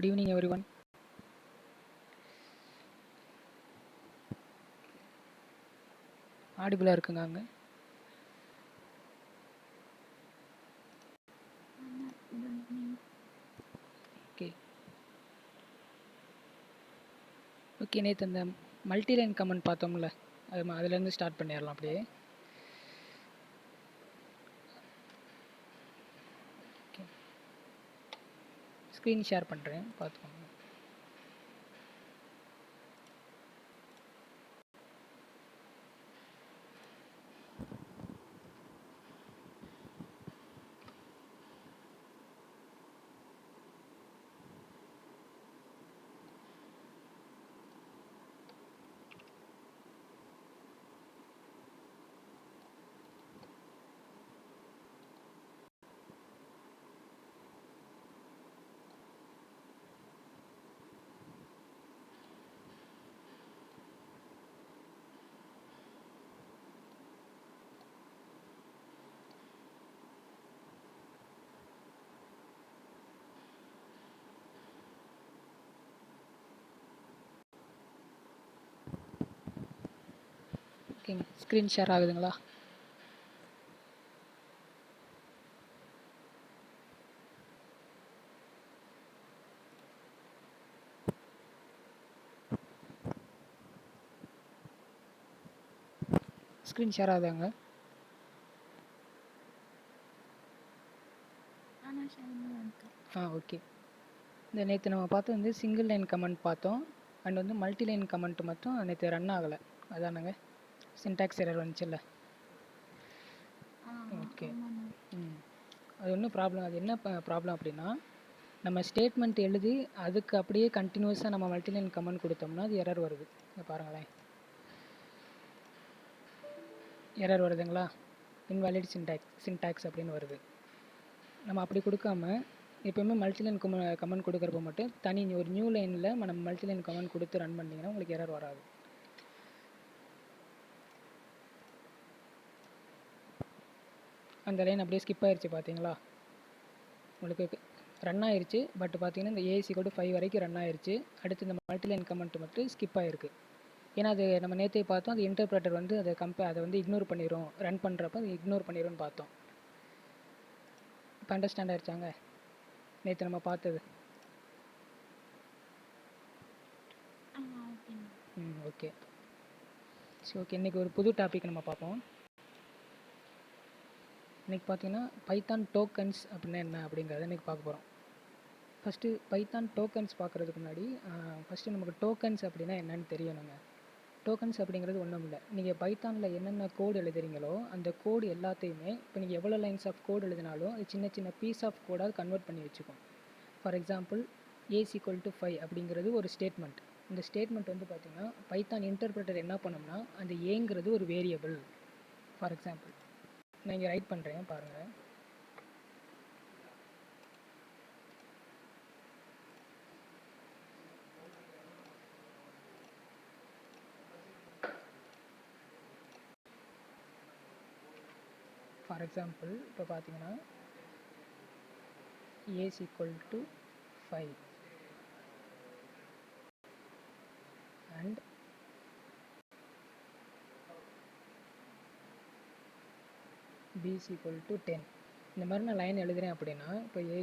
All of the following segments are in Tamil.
Good evening, everyone. ஆடிபிளாக இருக்குங்க அங்கே? ஓகே ஓகே நேற்று அந்த மல்டிலைன் கமெண்ட் பார்த்தோம்ல, அதுலேருந்து ஸ்டார்ட் பண்ணிடலாம் அப்படியே. ஓகே, ஸ்க்ரீன் ஷேர் பண்ணுறேன், பார்த்துக்கோங்க. ஓகேங்க, ஸ்க்ரீன் ஷேர் ஆகுதுங்களா? ஸ்க்ரீன் ஷேர் ஆகுதாங்க? ஓகே. இந்த நேற்று நம்ம பார்த்தது வந்து சிங்கிள் லைன் கமெண்ட் பார்த்தோம், அண்ட் வந்து மல்டி லைன் கமெண்ட் மட்டும் நேற்று ரன் ஆகலை, அதானுங்க சின்டாக்ஸ் எரர் வந்துச்சுல்ல. ஓகே, அது ஒன்றும் ப்ராப்ளம். அது என்ன ப்ராப்ளம் அப்படின்னா, நம்ம ஸ்டேட்மெண்ட் எழுதி அதுக்கு அப்படியே கண்டினியூஸாக நம்ம மல்டிலைன் கமெண்ட் கொடுத்தோம்னா அது எரர் வருது. இங்கே பாருங்களேன், எரர் வருதுங்களா? இன்வாலிட் சின்டாக்ஸ் அப்படின்னு வருது. நம்ம அப்படி கொடுக்காம எப்போயுமே மல்டிலைன் கமெண்ட் கொடுக்குறப்ப மட்டும் தனி ஒரு நியூ லைனில் நம்ம மல்டிலைன் கமெண்ட் கொடுத்து ரன் பண்ணிங்கன்னா உங்களுக்கு எரர் வராது. அந்த லைன் அப்படியே ஸ்கிப் ஆயிடுச்சு பார்த்தீங்களா? உங்களுக்கு ரன் ஆயிடுச்சு, பட் பார்த்தீங்கன்னா இந்த A=5 வரைக்கும் ரன் ஆயிடுச்சு. அடுத்து இந்த மல்டிலைன் கமெண்ட் மட்டும் ஸ்கிப் ஆகிருக்கு. ஏன்னா அது நம்ம நேற்றே பார்த்தோம், அது இன்டர்பிரட்டர் வந்து அதை வந்து இக்னோர் பண்ணிடும், ரன் பண்ணுறப்ப அது இக்னோர் பண்ணிடும்னு பார்த்தோம். இப்போ அண்டர்ஸ்டாண்ட் ஆயிடுச்சாங்க நேற்று நம்ம பார்த்தது? ஓகே சரி, ஓகே. இன்றைக்கி ஒரு புது டாபிக் நம்ம பார்ப்போம். இன்றைக்கி பார்த்தீங்கன்னா பைத்தான் டோக்கன்ஸ் அப்படின்னா என்ன அப்படிங்கிறத இன்றைக்கி பார்க்க போகிறோம். ஃபஸ்ட்டு பைத்தான் டோக்கன்ஸ் பார்க்குறதுக்கு முன்னாடி ஃபஸ்ட்டு நமக்கு டோக்கன்ஸ் அப்படின்னா என்னன்னு தெரியணுங்க. டோக்கன்ஸ் அப்படிங்கிறது ஒன்றும் இல்லை, நீங்கள் பைத்தானில் என்னென்ன கோடு எழுதுறீங்களோ அந்த கோடு எல்லாத்தையுமே இப்போ நீங்கள் எவ்வளோ லைன்ஸ் ஆஃப் கோடு எழுதினாலும் அது சின்ன சின்ன பீஸ் ஆஃப் கோடாக கன்வெர்ட் பண்ணி வச்சுக்கும். ஃபார் எக்ஸாம்பிள் A=5 அப்படிங்கிறது ஒரு ஸ்டேட்மெண்ட். இந்த ஸ்டேட்மெண்ட் வந்து பார்த்திங்கன்னா பைத்தான் இன்டர்பிரட்டர் என்ன பண்ணோம்னா அந்த ஏங்கிறது ஒரு வேரியபிள். ஃபார் எக்ஸாம்பிள் நான் இங்கே ரைட் பண்ணுறேன் பாருங்கள். ஃபார் எக்ஸாம்பிள் இப்போ பார்த்தீங்கன்னா A=5 and B=10. இந்த மாதிரி நான் லைன் எழுதுகிறேன் அப்படின்னா இப்போ C=A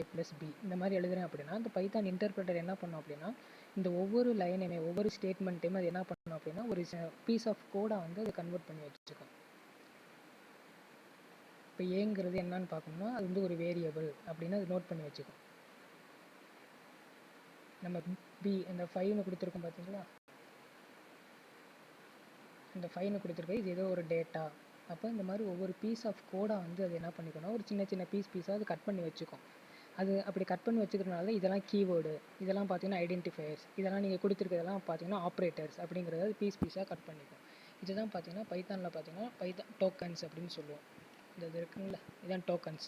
+ B இந்த மாதிரி எழுதுகிறேன் அப்படின்னா இந்த பைத்தான் இன்டர்பிரட்டர் என்ன பண்ணும் அப்படின்னா இந்த ஒவ்வொரு லைனையுமே ஒவ்வொரு ஸ்டேட்மெண்ட்டையுமே அது என்ன பண்ணும் அப்படின்னா ஒரு பீஸ் ஆஃப் கோடாக வந்து அதை கன்வெர்ட் பண்ணி வச்சுருக்கோம். இப்போ ஏங்கிறது என்னன்னு பார்க்கணும்னா அது வந்து ஒரு வேரியபிள் அப்படின்னு அது நோட் பண்ணி வச்சுக்கோம். நம்ம பி இந்த 5ன்னு கொடுத்துருக்கோம் பார்த்தீங்களா, இந்த 5ன்னு கொடுத்துருக்க இது ஏதோ ஒரு டேட்டா. அப்போ இந்த மாதிரி ஒவ்வொரு பீஸ் ஆஃப் கோடாக வந்து அது என்ன பண்ணிக்கணும், ஒரு சின்ன சின்ன பீஸாக அது கட் பண்ணி வச்சுக்கும். அது அப்படி கட் பண்ணி வச்சுக்கிறதுனால இதெல்லாம் கீவேர்டு, இதெல்லாம் பார்த்தீங்கன்னா ஐடென்டிஃபையர்ஸ், இதெல்லாம் நீங்கள் கொடுத்துருக்கிறதெல்லாம் பார்த்தீங்கன்னா ஆப்ரேட்டர்ஸ் அப்படிங்கிறத பீஸாக கட் பண்ணிக்கும். இதுதான் பார்த்தீங்கன்னா பைத்தானில் பார்த்தீங்கன்னா பைத்தான் டோக்கன்ஸ் அப்படின்னு சொல்லுவோம். இது இருக்குங்களா, இதுதான் டோக்கன்ஸ்.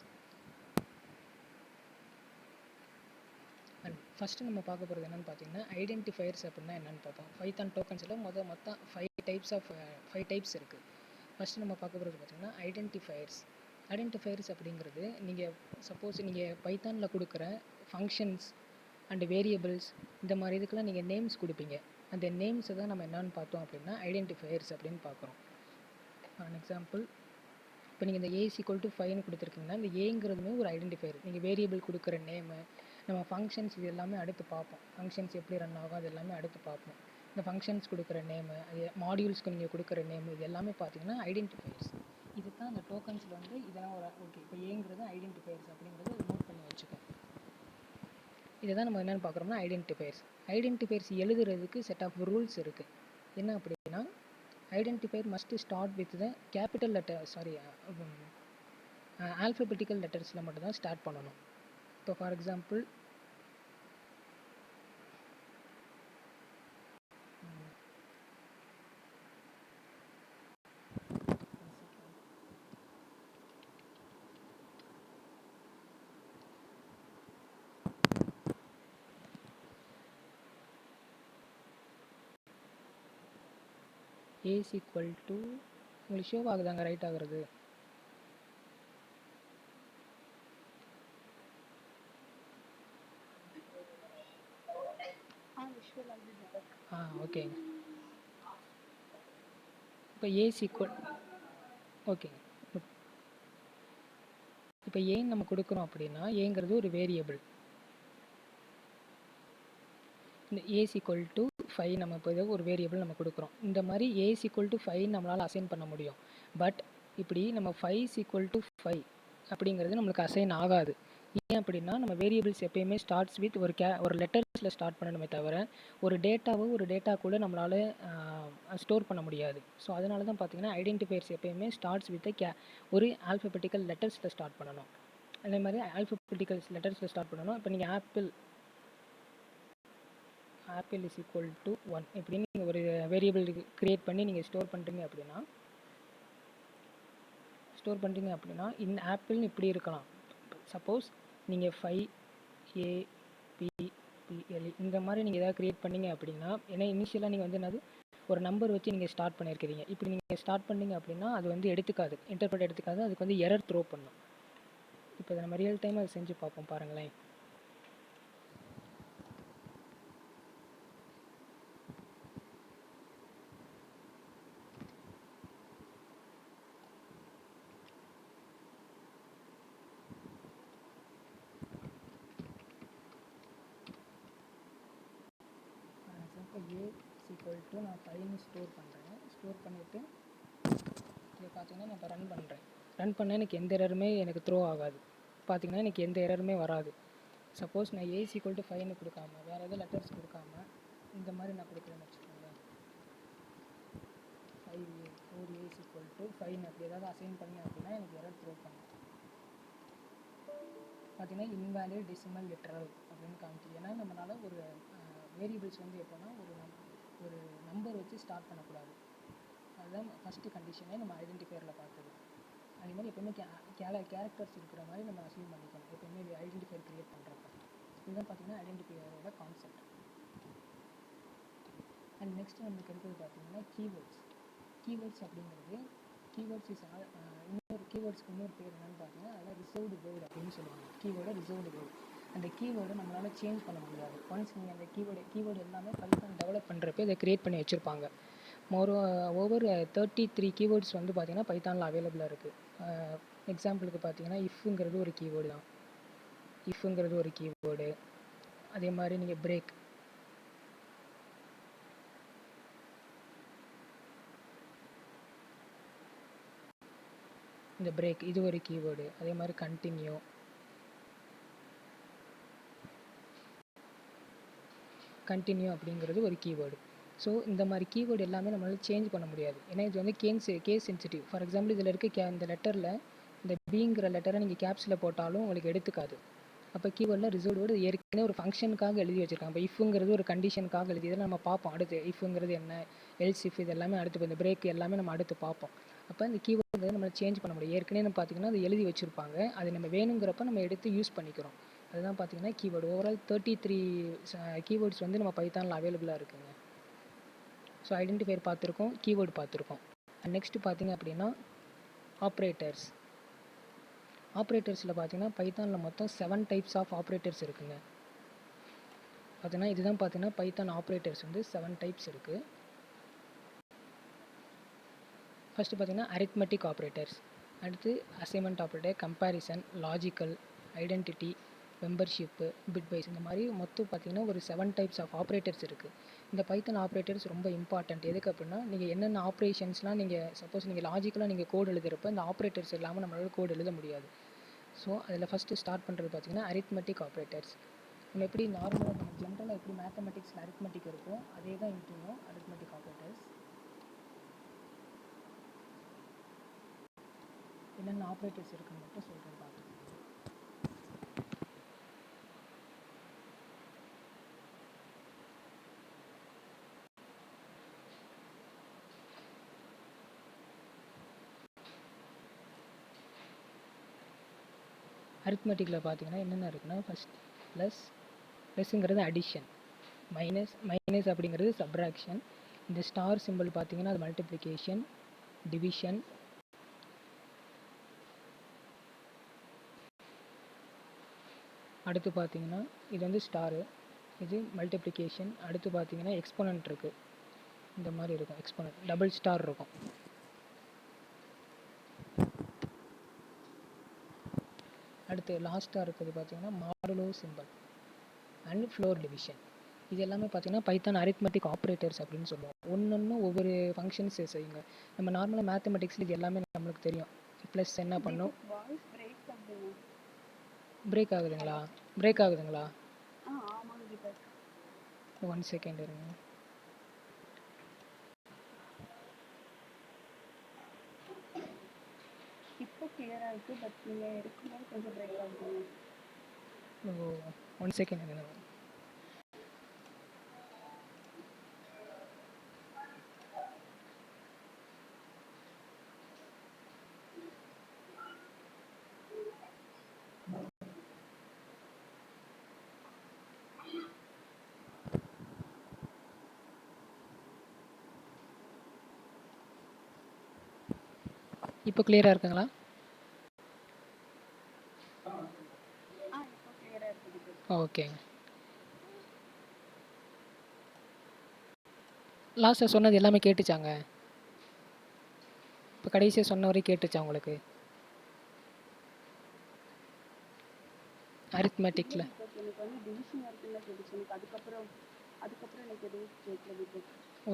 ஃபஸ்ட்டு நம்ம பார்க்க போகிறது என்னென்னு பார்த்தீங்கன்னா ஐடென்டிஃபயர்ஸ் அப்படின்னா என்னென்னு பார்த்தோம். பைத்தான் டோக்கன்ஸில் மொத்தம் 5 டைப்ஸ் இருக்குது. ஃபஸ்ட்டு நம்ம பார்க்க போகிறது பார்த்தீங்கன்னா ஐடென்டிஃபயர்ஸ் அப்படிங்கிறது நீங்கள் சப்போஸ் நீங்கள் பைத்தானில் கொடுக்குற ஃபங்க்ஷன்ஸ் அண்டு வேரியபிள்ஸ் இந்த மாதிரி இதுக்கெல்லாம் நீங்கள் நேம்ஸ் கொடுப்பீங்க. அந்த நேம்ஸை தான் நம்ம என்னென்னு பார்த்தோம் அப்படின்னா ஐடென்டிஃபயர்ஸ் அப்படின்னு பார்க்குறோம். ஃபார் எக்ஸாம்பிள் இப்போ நீங்கள் இந்த A=5ன்னு கொடுத்துருக்கீங்கன்னா இந்த ஏங்கிறதுமே ஒரு ஐடென்டிஃபயர். நீங்கள் வேரியபிள் கொடுக்குற நேமு, நம்ம ஃபங்க்ஷன்ஸ் இது எல்லாமே அடுத்து பார்ப்போம். ஃபங்க்ஷன்ஸ் எப்படி ரன் ஆகும் அது எல்லாமே அடுத்து பார்ப்போம். இந்த ஃபங்க்ஷன்ஸ் கொடுக்குற நேமு, அது மாடியூல்ஸ்க்கு நீங்கள் கொடுக்குற நேமு, இது எல்லாமே பார்த்தீங்கன்னா ஐடென்டிஃபயர்ஸ். இது தான் அந்த டோக்கன்ஸில் இதெல்லாம் ஒரு ஓகே. இப்போ ஏங்கிறது ஐடென்டிஃபயர்ஸ் அப்படிங்கிறது நோட் பண்ணி வச்சுக்கோம். இதை தான் நம்ம என்னென்னு பார்க்குறோம்னா ஐடென்டிஃபயர்ஸ் எழுதுறதுக்கு செட் ஆஃப் ரூல்ஸ் இருக்குது. என்ன அப்படின்னா identifier must start with the capital letter alphabetical லெட்டர்ஸில் மட்டும் தான் ஸ்டார்ட் பண்ணணும். இப்போ ஃபார் எக்ஸாம்பிள் A=, உங்களுக்கு ஷோ ஆகுதாங்க ரைட் ஆகுறது? ஓகேங்க. இப்போ ஓகேங்க. இப்போ ஏன்னு நம்ம கொடுக்குறோம் அப்படின்னா ஏங்கிறது ஒரு வேரியபிள். இந்த A=5 நம்ம இப்போ ஒரு வேரியபிள் நம்ம கொடுக்குறோம். இந்த மாதிரி A=5 நம்மளால் அசைன் பண்ண முடியும். பட் இப்படி நம்ம 5=5 அப்படிங்கிறது நம்மளுக்கு அசைன் ஆகாது. ஏன் அப்படின்னா நம்ம வேரியபிள்ஸ் எப்பயுமே ஸ்டார்ட்ஸ் வித் ஒரு லெட்டர்ஸில் ஸ்டார்ட் பண்ணணுமே தவிர ஒரு டேட்டா கூட நம்மளால் ஸ்டோர் பண்ண முடியாது. ஸோ அதனால தான் பார்த்தீங்கன்னா ஐடென்டிஃபயர்ஸ் எப்பயுமே ஸ்டார்ட்ஸ் வித் ஒரு ஆல்ஃபபெட்டிக்கல் லெட்டர்ஸில் ஸ்டார்ட் பண்ணணும். அதே மாதிரி ஆல்ஃபபெட்டிக்கல் லெட்டர்ஸில் ஸ்டார்ட் பண்ணணும். இப்போ நீங்கள் ஆப்பிள் =1 இப்படின்னு நீங்கள் ஒரு வேரியபிள் க்ரியேட் பண்ணி நீங்கள் ஸ்டோர் பண்ணுறீங்க அப்படின்னா இந்த ஆப்பிள்னு இப்படி இருக்கலாம். சப்போஸ் நீங்கள் 5APPL இந்த மாதிரி நீங்கள் எதாவது க்ரியேட் பண்ணீங்க அப்படின்னா, ஏன்னா இனிஷியலாக நீங்கள் என்னது ஒரு நம்பர் வச்சு நீங்கள் ஸ்டார்ட் பண்ணியிருக்கிறீங்க. இப்படி நீங்கள் ஸ்டார்ட் பண்ணீங்க அப்படின்னா அது இன்டர்பிரட் எடுத்துக்காது. அதுக்கு எரர் த்ரோ பண்ணும். இப்போ இதை நம்ம ரியல் டைம் அதை செஞ்சு பார்ப்போம் பாருங்களேன். A=, நான் 5 ஸ்டோர் பண்ணிவிட்டு இதை பார்த்தீங்கன்னா நான் இப்போ ரன் பண்ணேன். எனக்கு எந்த எரருமே எனக்கு த்ரோ ஆகாது. பார்த்தீங்கன்னா எனக்கு எந்த எரருமே வராது. சப்போஸ் நான் A=5ன்னு கொடுக்காம வேறு எதாவது லெட்டர்ஸ் கொடுக்காம இந்த மாதிரி நான் கொடுக்குறேன்னு வச்சுக்கோங்களேன். 4A=5 அப்படி ஏதாவது அசைன் பண்ணி அப்படின்னா எனக்கு எரர் த்ரோ பண்ணும். பார்த்தீங்கன்னா இன்வேலிட் டெசிமல் லிட்டரல் அப்படின்னு காமிச்சு. ஏன்னா நம்மளால் ஒரு வேரியபிள்ஸ் எப்போனா ஒரு நம்பர் வச்சு ஸ்டார்ட் பண்ணக்கூடாது. அதுதான் ஃபஸ்ட்டு கண்டிஷனே நம்ம ஐடென்டிஃபயரில் பார்த்தது. அதே மாதிரி எப்போயுமே கேரக்டர்ஸ் இருக்கிற மாதிரி நம்ம அசைன் பண்ணிக்கணும் எப்போயுமே ஐடென்டிஃபயர் க்ரியேட் பண்ணுறப்ப. இதுதான் பார்த்தீங்கன்னா ஐடென்டிஃபயரோட கான்செப்ட். அண்ட் நெக்ஸ்ட் நமக்கு இருக்கிறது பார்த்தீங்கன்னா கீவேர்ட்ஸ் அப்படிங்கிறது கீவேர்ட்ஸ்க்கு இன்னொரு பேர் என்னென்னு பார்த்தீங்கன்னா அதில் ரிசர்வ்டு வேர்டு அப்படின்னு சொல்லுவாங்க. கீவேர்டை ரிசர்வ்டு வேர்டு. அந்த கீவேர்டை நம்மளால் சேஞ்ச் பண்ண முடியாது. ஒன்ஸ் நீங்கள் அந்த கீவேர்டு எல்லாமே பைத்தான் டெவலப் பண்ணுறப்ப இதை க்ரியேட் பண்ணி வச்சுருப்பாங்க. ஓவர் 33 கீவேர்ட்ஸ் பார்த்தீங்கன்னா பைத்தானில் அவைலபிளாக இருக்குது. எக்ஸாம்பிளுக்கு பார்த்தீங்கன்னா இஃப்ங்கிறது ஒரு கீவேர்டு. அதே மாதிரி நீங்கள் பிரேக், இந்த பிரேக் இது ஒரு கீவேர்டு. அதே மாதிரி கண்டினியூ அப்படிங்கிறது ஒரு கீவேர்டு. ஸோ இந்த மாதிரி கீவேர்டு எல்லாமே நம்மளால் சேஞ்ச் பண்ண முடியாது. ஏன்னா இது கேஸ் சென்சிட்டிவ். ஃபார் எக்ஸாம்பிள் இதில் இந்த லெட்டரில் இந்த பிங்கிற லெட்டரை நீங்கள் கேப்ஸில் போட்டாலும் உங்களுக்கு எடுத்துக்காது. அப்போ கீவேர்டில் ரிசர்வ்டு வேர்டு ஏற்கனவே ஒரு ஃபங்க்ஷனுக்காக எழுதி வச்சுருக்காங்க. இப்போ இஃப்ங்கிறது ஒரு கண்டிஷனுக்காக எழுதி இதெல்லாம் நம்ம பார்ப்போம் அடுத்து. இஃப்ங்கிறது என்ன, எல்ஸ் இஃப் இது எல்லாமே அடுத்து, இந்த பிரேக் எல்லாமே நம்ம அடுத்து பார்ப்போம். அப்போ இந்த கீவேர்டு நம்ம சேஞ்ச் பண்ண முடியும். ஏற்கனவே பார்த்தீங்கன்னா அது எழுதி வச்சுருப்பாங்க. அது நம்ம வேணுங்கிறப்ப நம்ம எடுத்து யூஸ் பண்ணிக்கிறோம். அதுதான் பார்த்தீங்கன்னா கீவேர்டு. ஓவரால் 33 கீவேர்ட்ஸ் வந்து நம்ம பைத்தானில் அவைலபிளாக இருக்குங்க. ஸோ ஐடென்டிஃபையர் பார்த்துருக்கோம், கீவேர்டு பார்த்துருக்கோம். நெக்ஸ்ட்டு பார்த்தீங்க அப்படின்னா ஆப்ரேட்டர்ஸ். ஆப்ரேட்டர்ஸில் பார்த்தீங்கன்னா பைத்தானில் மொத்தம் 7 டைப்ஸ் ஆஃப் ஆப்ரேட்டர்ஸ் இருக்குங்க. பார்த்தீங்கன்னா இதுதான் பார்த்தீங்கன்னா பைத்தான் ஆப்ரேட்டர்ஸ் வந்து 7 டைப்ஸ் இருக்குது. ஃபஸ்ட்டு பார்த்தீங்கன்னா அரித்மெட்டிக் ஆப்ரேட்டர்ஸ், அடுத்து assignment operator, comparison, logical, identity, membership, bitwise, இந்த மாதிரி மொத்தம் பார்த்தீங்கன்னா ஒரு 7 டைப்ஸ் ஆஃப் ஆப்ரேட்டர்ஸ் இருக்குது. இந்த பைத்தான் ஆப்ரேட்டர்ஸ் ரொம்ப இம்பார்ட்டண்ட். எதுக்கு அப்படின்னா நீங்கள் என்னென்ன ஆப்ரேஷன்ஸ்லாம் நீங்கள் சப்போஸ் நீங்கள் லாஜிக்கலாக நீங்கள் கோட் எழுதுகிறப்ப இந்த ஆப்ரேட்டர்ஸ் இல்லாமல் நம்மளால் கோட் எழுத முடியாது. ஸோ அதில் ஃபஸ்ட்டு ஸ்டார்ட் பண்ணுறது பார்த்தீங்கன்னா அரித்மெட்டிக் ஆப்ரேட்டர்ஸ். நம்ம எப்படி நார்மலாக நம்ம ஜென்ரலாக எப்படி மேத்தமெட்டிக்ஸில் அரித்மெட்டிக் இருக்கும் அதே தான் இன்க்ளூடும் அரித்மெட்டிக் ஆப்ரேட்டர்ஸ். என்னென்ன ஆப்ரேட்டர்ஸ் இருக்குன்னு மட்டும் சொல்கிறேன் பார்த்து. அரித்மெட்டிக்கில் பார்த்தீங்கன்னா என்னென்ன இருக்குன்னா ஃபஸ்ட் ப்ளஸ்ங்கிறது அடிஷன், மைனஸ் அப்படிங்கிறது சப்ராக்ஷன், இந்த ஸ்டார் சிம்பிள் பார்த்தீங்கன்னா அது மல்டிப்ளிகேஷன், டிவிஷன், அடுத்து பார்த்தீங்கன்னா இது வந்து ஸ்டாரு, இது மல்டிப்ளிகேஷன், அடுத்து பார்த்தீங்கன்னா எக்ஸ்போனன்ட் இருக்குது, இந்த மாதிரி இருக்கும் எக்ஸ்போனன்ட், டபுள் ஸ்டார் இருக்கும். அடுத்து லாஸ்ட்டாக இருக்கிறது பார்த்தீங்கன்னா modulo simple and floor division. இது எல்லாமே பார்த்தீங்கன்னா பைத்தான் அரித்மெட்டிக் ஆப்ரேட்டர்ஸ் அப்படின்னு சொல்லுவோம். ஒன்று ஒவ்வொரு ஃபங்க்ஷன்ஸ் செய்யுங்க. நம்ம நார்மலாக மேத்தமெட்டிக்ஸில் இது எல்லாமே நம்மளுக்கு தெரியும். ப்ளஸ் என்ன பண்ணும், பிரேக் ஆகுதுங்களா? ஒன் செகண்ட் இருங்க. இப்போ கிளியரா இருக்கு, பட் நீங்க இருக்கும்போது கொஞ்சம் பிரேக் ஆகுது. ஓ, ஒன் செகண்ட் இருங்க. இப்போ கிளியராக இருக்குங்களா? இப்போ கிளியரா இருக்குது. ஓகேங்க. லாஸ்ட்டாக சொன்னது எல்லாமே கேட்டுச்சாங்க? இப்போ கடைசியாக சொன்ன வரைக்கும் கேட்டுச்சா உங்களுக்கு அரித்மெட்டிக்கில்? எனக்கு வந்து டிவிஷன் வரைக்கும் தான் கேட்டுச்சு. எனக்கு அதுக்கப்புறம் எனக்கு எதுவும் கேட்கல.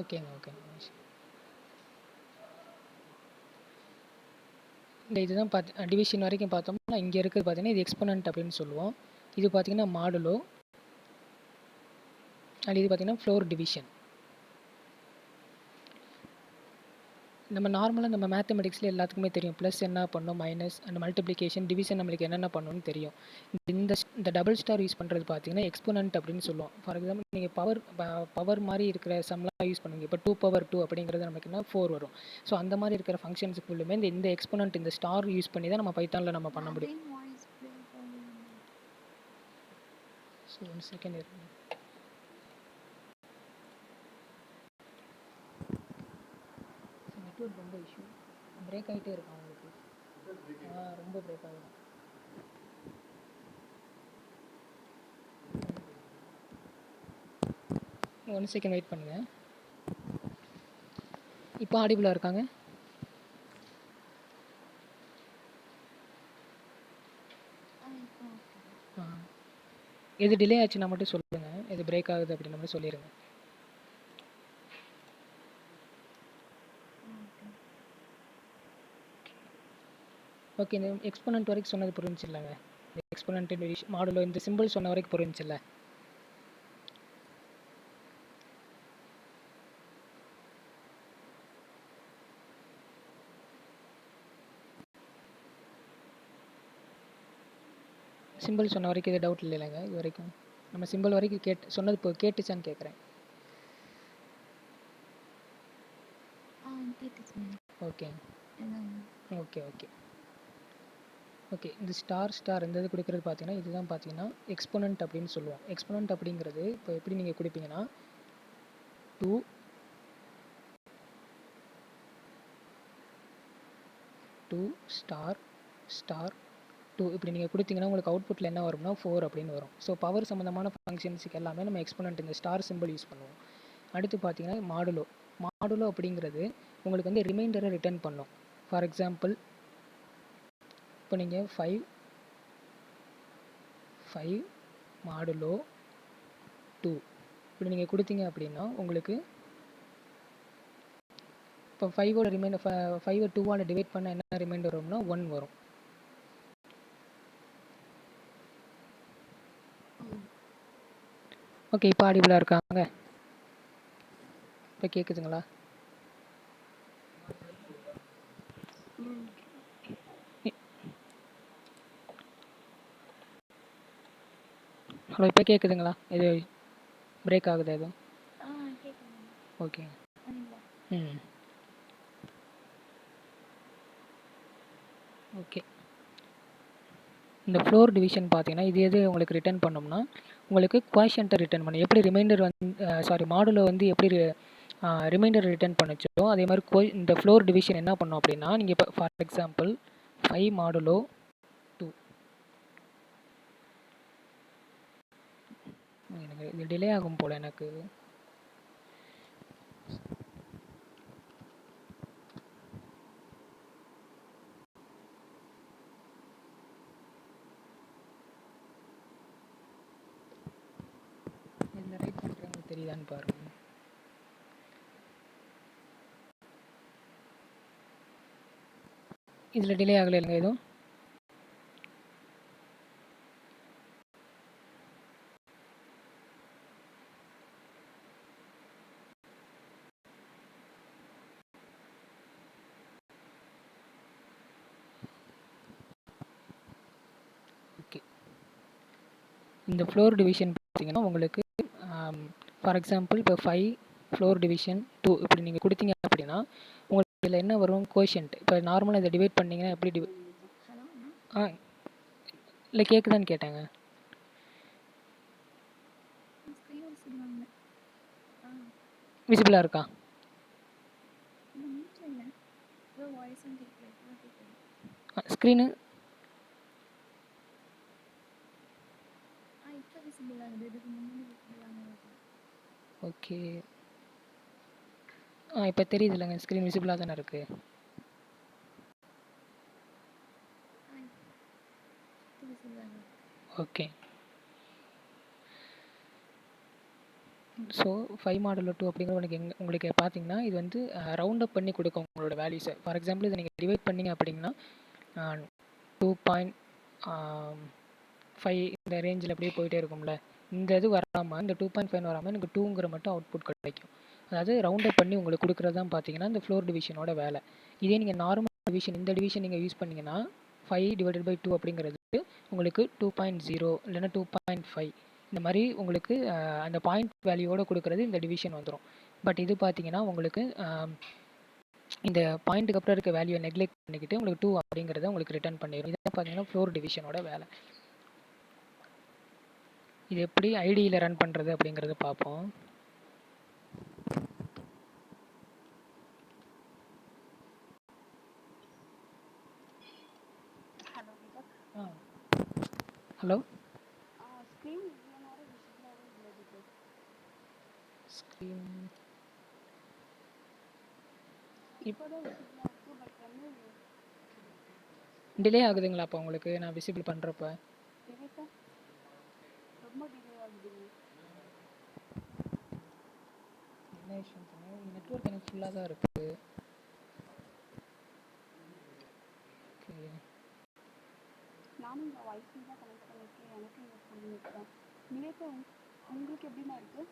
ஓகேங்க. இந்த இதுதான் டிவிஷன் வரைக்கும் பார்த்தோம்னா இங்கே இருக்குது பார்த்தீங்கன்னா இது எக்ஸ்போனன்ட் அப்படின்னு சொல்லுவோம். இது பார்த்தீங்கன்னா மாடுலோ, அண்ட் இது பார்த்தீங்கன்னா ஃப்ளோர் டிவிஷன். நம்ம நார்மலாக நம்ம மேத்தமெட்டிக்ஸில் எல்லாத்துக்குமே தெரியும் ப்ளஸ் என்ன பண்ணும், மைனஸ் அண்ட் மல்டிப்ளிகேஷன், டிவிஷன் நம்மளுக்கு என்னென்ன பண்ணணும்னு தெரியும். இந்த டபுள் ஸ்டார் யூஸ் பண்ணுறது பார்த்தீங்கன்னா எக்ஸ்போனன்ட் அப்படின்னு சொல்லுவோம். ஃபார் எக்ஸாம்பிள் நீங்கள் பவர் மாதிரி இருக்கிற சம்லாம் யூஸ் பண்ணுவீங்க. இப்போ 2^2 அப்படிங்கிறது நமக்கு என்ன 4 வரும். ஸோ அந்த மாதிரி இருக்கிற ஃபங்க்ஷன்ஸுக்குள்ளுமே இந்த எக்ஸ்போனன்ட் இந்த ஸ்டார் யூஸ் பண்ணி தான் நம்ம பைத்தானில் நம்ம பண்ண முடியும். ஸோ ஒன் செகண்ட் இருக்கு. நெட்வொர்க் ரொம்ப இஷ்யூ, பிரேக் ஆகிட்டே இருக்கும் அவங்களுக்கு. ரொம்ப பிரேக் ஆகும். ஒன் செகண்ட் வெயிட் பண்ணுங்கள். இப்போ ஆடிபிளாக இருக்காங்க? எது டிலே ஆச்சுன்னா மட்டும் சொல்லுங்கள், எது பிரேக் ஆகுது அப்படின்னு மட்டும் சொல்லிடுங்க. ஓகே, இந்த எக்ஸ்போனன்ட் வரைக்கும் சொன்னது புரிஞ்சிச்சு இல்லைங்க? எக்ஸ்போனன்ட் மாடுலோ இந்த சிம்பிள் சொன்ன வரைக்கும் புரிஞ்சில்ல? சிம்பிள் சொன்ன வரைக்கும் இது டவுட் இல்லைங்க? இது வரைக்கும் நம்ம சிம்பிள் வரைக்கும் சொன்னது இப்போ கேட்டுச்சான்னு கேட்குறேன். ஓகே. ஓகே, இந்த ஸ்டார் இந்த இது கொடுக்குறது பார்த்தீங்கன்னா இதுதான் பார்த்தீங்கன்னா எக்ஸ்போனன்ட் அப்படின்னு சொல்லுவோம். எக்ஸ்போனன்ட் அப்படிங்கிறது இப்போ எப்படி நீங்கள் கொடுப்பீங்கன்னா 2 ஸ்டார் ஸ்டார் 2 இப்படி நீங்கள் கொடுத்தீங்கன்னா உங்களுக்கு அவுட்புட்டில் என்ன வரும்னா 4 அப்படின்னு வரும். ஸோ பவர் சம்மந்தமான ஃபங்க்ஷன்ஸுக்கு எல்லாமே நம்ம எக்ஸ்போனன்ட் இந்த ஸ்டார் சிம்பிள் யூஸ் பண்ணுவோம். அடுத்து பார்த்தீங்கன்னா மாடுலோ அப்படிங்கிறது உங்களுக்கு வந்து ரிமைண்டரை ரிட்டர்ன் பண்ணும். ஃபார் எக்ஸாம்பிள் இப்போ நீங்கள் 5 மாடுலோ 2 இப்படி நீங்கள் கொடுத்தீங்க அப்படின்னா உங்களுக்கு இப்போ 5ஓட ரிமைண்டர் 5 2ஆல் டிவைட் பண்ண என்ன ரிமைண்டர் வரும்னா 1 வரும். ஓகே, இப்போ ஆடிபிளாக இருக்காங்க, இப்போ கேட்குதுங்களா? ஹலோ, இப்போ கேட்குதுங்களா? இது பிரேக் ஆகுது எதுவும்? ஓகே. ஓகே, இந்த ஃப்ளோர் டிவிஷன் பார்த்தீங்கன்னா இது எது உங்களுக்கு ரிட்டர்ன் பண்ணோம்னா உங்களுக்கு குவாஷன்ட்டை ரிட்டர்ன் பண்ணும். எப்படி ரிமைண்டர் வந்து மாடுலோ வந்து எப்படி ரிமைண்டர் ரிட்டர்ன் பண்ணிச்சோ அதே மாதிரி இந்த ஃப்ளோர் டிவிஷன் என்ன பண்ணும் அப்படின்னா நீங்கள் இப்போ ஃபார் எக்ஸாம்பிள் 5 மாடுலோ 2 எனக்கு இது டிலே ஆகும் போல் எனக்கு. இதில் ரைட் பண்ணுறவங்க தெரியுதான்னு பாருங்கள். இதில் டிலே ஆகலை இல்லைங்க எதுவும்? ஓகே, இந்த ஃப்ளோர் டிவிஷன் பார்த்தீங்கன்னா உங்களுக்கு ஃபார் எக்ஸாம்பிள் இப்போ 5 ஃப்ளோர் டிவிஷன் 2 இப்படி நீங்கள் கொடுத்தீங்க அப்படின்னா உங்களுக்கு இதில் என்ன வரும் கோஷன்ட். இப்போ நார்மலாக இதை டிவைட் பண்ணிங்கன்னா எப்படி இல்லை கேட்குதான்னு கேட்டாங்க. விசிபிளாக இருக்கா? Screen okay. இப்போ தெரியுது இல்லைங்க, ஸ்க்ரீன் விசிபிளாக தானே இருக்குது. ஓகே, ஸோ 5 மாடுலோ 2 அப்படிங்கிற உங்களுக்கு பார்த்தீங்கன்னா இது வந்து ரவுண்ட் அப் பண்ணி கொடுக்கும் உங்களோட வேல்யூஸை. ஃபார் எக்ஸாம்பிள் இதை நீங்கள் டிவைட் பண்ணிங்க அப்படிங்கன்னா 2.5 இந்த ரேஞ்சில் அப்படியே போயிட்டே இருக்கும்ல. இந்த இது வராமல் இந்த 2.5 வராமல் எனக்கு 2ங்கிற மட்டும் அவுட்புட் கிடைக்கும். அதாவது ரவுண்ட் அப் பண்ணி உங்களுக்கு கொடுக்குறது தான் பார்த்தீங்கன்னா இந்த ஃப்ளோர் டிவிஷனோட வேலை. இதே நீங்கள் நார்மல் டிவிஷன் இந்த டிவிஷன் நீங்கள் யூஸ் பண்ணிங்கன்னா 5/2 அப்படிங்கிறது உங்களுக்கு 2.0 இல்லைன்னா 2.5 இந்த மாதிரி உங்களுக்கு அந்த பாயிண்ட் வேல்யூவோடு கொடுக்குறது இந்த டிவிஷன் வந்துடும். பட் இது பார்த்தீங்கன்னா உங்களுக்கு இந்த பாயிண்ட்டுக்கு அப்புறம் இருக்க வேல்யூவை நெக்லெக்ட் பண்ணிக்கிட்டு உங்களுக்கு 2 அப்படிங்கிறத உங்களுக்கு ரிட்டர்ன் பண்ணிடும். இதான் பார்த்தீங்கன்னா ஃப்ளோர் டிவிஷனோட வேலை. இது எப்படி ஐடியில் ரன் பண்ணுறது அப்படிங்கிறத பார்ப்போம். ஹலோ, ஸ்க்ரீன் டிலே ஆகுதுங்களா? அப்போ உங்களுக்கு நான் விசிபிள் பண்ணுறப்ப என்ன விஷயம் சொன்னேன், நெட்வொர்க் எனக்கு ஃபுல்லாக தான் இருக்குது. ஓகே, நானும் இந்த வைஃபை தான் கனெக்ட் பண்ணியிருக்கேன், எனக்கு இங்கே ஃபுல் நெட் தான். நிவேதா உங்களுக்கு எப்படிமா இருக்குது?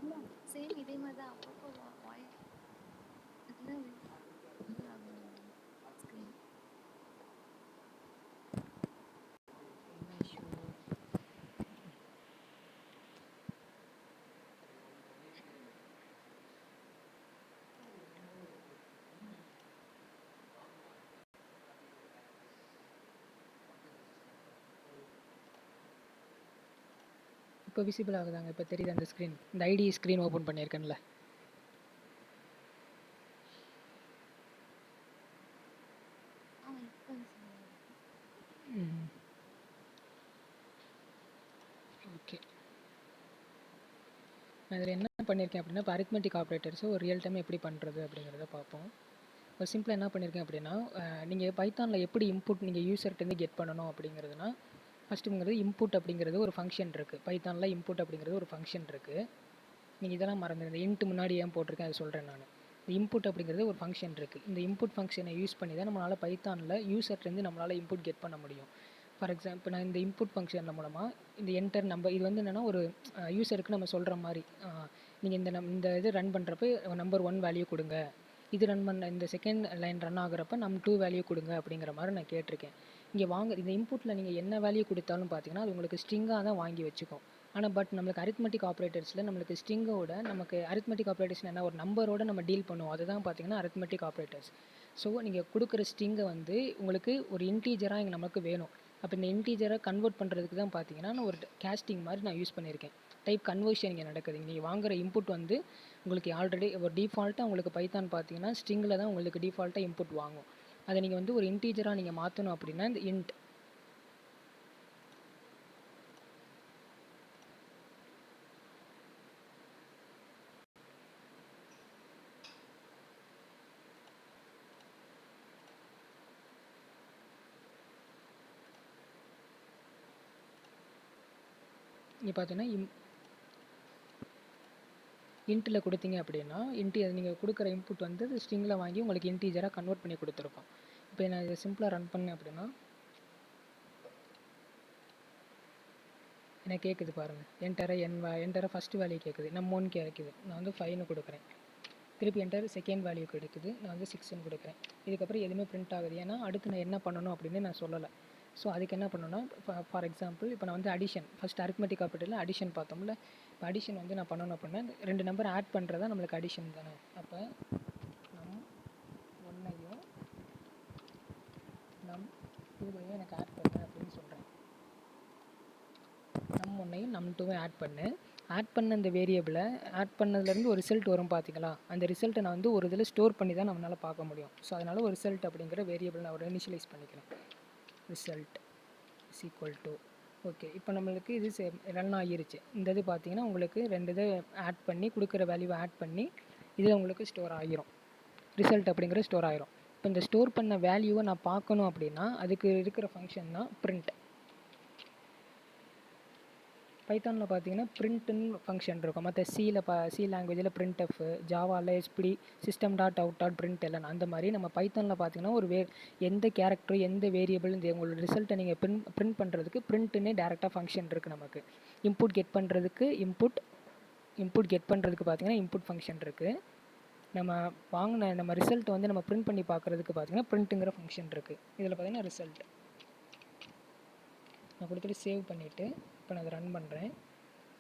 இல்லை சேம் இதே மாதிரி தான் அப்பப்போ வாய்ஸ் ஸ்க்ரீன் என்ன இஷ்யூ? இப்போ விசிபிள் ஆகுதாங்க? இப்போ தெரியுது அந்த ஸ்க்ரீன், இந்த ஐடி ஸ்க்ரீன் ஓப்பன் பண்ணியிருக்கேன்ல. இப்போ விசிபிள் ம் ஓகே. நான் இதில் என்ன பண்ணியிருக்கேன் அப்படின்னா, இப்போ அரித்மெட்டிக் ஆப்ரேட்டர்ஸை ஒரு ரியல் டைம் எப்படி பண்ணுறது அப்படிங்கிறத பார்ப்போம். ஒரு சிம்பிளாக என்ன பண்ணியிருக்கேன் அப்படின்னா, நீங்கள் பைத்தானில் எப்படி இன்புட் நீங்கள் யூசர்கிட்டேருந்து கெட் பண்ணணும் அப்படிங்கிறதுனா, ஃபஸ்ட்டுங்கிறது இன்புட் அப்படிங்கிறது ஒரு ஃபங்க்ஷன் இருக்குது. பைத்தானில் இன்புட் அப்படிங்கிறது ஒரு ஃபங்க்ஷன் இருக்குது. நீங்கள் இதெல்லாம் மறந்துடுங்க. இன்ட்டு முன்னாடி ஏன் போட்டிருக்கேன் அதை சொல்கிறேன் நான். இந்த இன்புட் அப்படிங்கிறது ஒரு ஃபங்க்ஷன் இருக்குது. இந்த இன்புட் ஃபங்க்ஷனை யூஸ் பண்ணி தான் நம்மளால் பைத்தானில் யூசர்லேருந்து நம்மளால் இன்புட் கெட் பண்ண முடியும். ஃபார் எக்ஸாம்பிள் நான் இந்த இன்புட் ஃபங்க்ஷனில் மூலமாக இந்த என்டர் நம்பர், இது வந்து என்னென்னா ஒரு யூசருக்கு நம்ம சொல்கிற மாதிரி, நீங்கள் இந்த இது ரன் பண்ணுறப்ப நம்பர் 1 வேல்யூ கொடுங்க, இது ரன் பண்ண இந்த செகண்ட் லைன் ரன் ஆகுறப்ப நம் 2 வேல்யூ கொடுங்க அப்படிங்கிற மாதிரி நான் கேட்டிருக்கேன். இங்கே இந்த இன்புட்டில் நீங்கள் என்ன வேல்யூ கொடுத்தாலும் பார்த்தீங்கன்னா அது உங்களுக்கு ஸ்ட்ரிங்காக தான் வாங்கி வச்சுக்கும். ஆனால் பட் நம்மளுக்கு அரித்மெட்டிக் ஆப்ரேட்டர்ஸில் நம்மளுக்கு ஸ்ட்ரிங்கோட, நமக்கு அரித்மெட்டிக் ஆப்ரேட்டர்ஸ் என்ன, ஒரு நம்பரோட நம்ம டீல் பண்ணுவோம். அதுதான் பார்த்தீங்கன்னா அரித்மெட்டிக் ஆப்ரேட்டர்ஸ். ஸோ நீங்கள் கொடுக்குற ஸ்ட்ரிங்கை வந்து உங்களுக்கு ஒரு இன்டீஜராக இங்கே நமக்கு வேணும். அப்போ இந்த இன்டீஜரை கன்வெர்ட் பண்ணுறதுக்கு தான் பார்த்தீங்கன்னா நான் ஒரு கேஸ்டிங் மாதிரி நான் யூஸ் பண்ணியிருக்கேன். டைப் கன்வர்ஷன் இங்கே நடக்குது. நீங்கள் வாங்குகிற இன்புட் வந்து உங்களுக்கு ஆல்ரெடி ஒரு டிஃபால்ட்டாக உங்களுக்கு பைத்தான் பார்த்தீங்கன்னா ஸ்ட்ரிங்கில் தான் உங்களுக்கு டிஃபால்ட்டாக இன்புட் வாங்கும். அதை நீங்கள் வந்து ஒரு இன்டீஜராக நீங்கள் மாற்றணும் அப்படின்னா இந்த இன்ட் இங்கே பார்த்தீங்கன்னா இன்ட்டில் கொடுத்தீங்க அப்படின்னா நீங்கள் கொடுக்குற இன்புட் வந்து ஸ்ட்ரிங்கில் வாங்கி உங்களுக்கு இன்டீஜராக கன்வெர்ட் பண்ணி கொடுத்துருக்கோம். இப்போ நான் இதை சிம்பிளாக ரன் பண்ணேன் அப்படின்னா எனக்கு கேட்குது பாருங்கள். என்டரை ஃபஸ்ட்டு வேல்யூ கேட்குது, நம்ம 1 கிடைக்குது, நான் வந்து 5ன்னு கொடுக்குறேன். திருப்பி என்டர் செகண்ட் வேல்யூ கிடைக்குது, நான் வந்து 6ன்னு கொடுக்குறேன். இதுக்கப்புறம் எதுவுமே பிரிண்ட் ஆகுது. ஏன்னா அடுத்து நான் என்ன பண்ணணும் அப்படின்னு நான் சொல்லலை. ஸோ அதுக்கு என்ன பண்ணணும்னா, ஃபார் எக்ஸாம்பிள் இப்போ நான் வந்து அடிஷன், ஃபஸ்ட் அரித்மெட்டிக் ஆப்ரேட்டரில் அடிஷன் பார்த்தோம்ல. இப்போ அடிஷன் வந்து நான் பண்ணணும் அப்படின்னா 2 நம்பர் ஆட் பண்ணுறதா நம்மளுக்கு அடிஷன் தானே. அப்போ நம் 1ஐயும் நம் 2ஐயும் எனக்கு ஆட் பண்ணு அப்படின்னு சொல்கிறேன். நம் 1ஐயும் நம் 2ஐயும் ஆட் பண்ண இந்த வேரியபிளை ஆட் பண்ணதுலேருந்து ஒரு ரிசல்ட் வரும் பார்த்தீங்களா. அந்த ரிசல்ட்டை நான் வந்து ஒரு இதில் ஸ்டோர் பண்ணி தான் நம்மளால் பார்க்க முடியும். ஸோ அதனால் ஒரு ரிசல்ட் அப்படிங்கிற வேரியபிள் நான் ஒரு இனிஷியலைஸ் பண்ணிக்கிறேன். Result is equal to okay. இப்போ நம்மளுக்கு இது ரன் ஆகிருச்சு. இந்த இது பார்த்தீங்கன்னா உங்களுக்கு 2 இதை ஆட் பண்ணி கொடுக்குற வேல்யூவை ஆட் பண்ணி இதில் உங்களுக்கு ஸ்டோர் ஆகிரும். ரிசல்ட் அப்படிங்கிற ஸ்டோர் ஆகிரும். இப்போ இந்த ஸ்டோர் பண்ண வேல்யூவை நான் பார்க்கணும் அப்படின்னா அதுக்கு இருக்கிற ஃபங்க்ஷன் தான் பிரிண்ட். பைத்தானில் பார்த்தீங்கன்னா பிரிண்ட்டுன்னு ஃபங்க்ஷன் இருக்கும். மற்ற சி லாங்குவேஜில் printf, ஜாவாவில் எஸ்பிடி system dot out dot print எல்லாம் அந்த மாதிரி நம்ம பைத்தானில் பார்த்தீங்கன்னா ஒரு எந்த கேரக்டர் எந்த வேரியபிள் இந்த உங்களோட ரிசல்ட்டை நீங்கள் பிரிண்ட் பண்ணுறதுக்கு பிரிண்ட்டுன்னே டேரெக்டாக ஃபங்க்ஷன் இருக்குது. நமக்கு இன்புட் கெட் பண்ணுறதுக்கு இன்புட் கெட் பண்ணுறதுக்கு பார்த்தீங்கன்னா இன்புட் ஃபங்க்ஷன் இருக்குது. நம்ம ரிசல்ட்டை வந்து நம்ம பிரிண்ட் பண்ணி பார்க்குறதுக்கு பார்த்தீங்கன்னா பிரிண்ட்டுங்கிற ஃபங்க்ஷன் இருக்குது. இதில் பார்த்தீங்கன்னா ரிசல்ட் நான் கொடுத்துட்டு சேவ் பண்ணிவிட்டு இப்போ நான் அதை ரன் பண்ணுறேன்.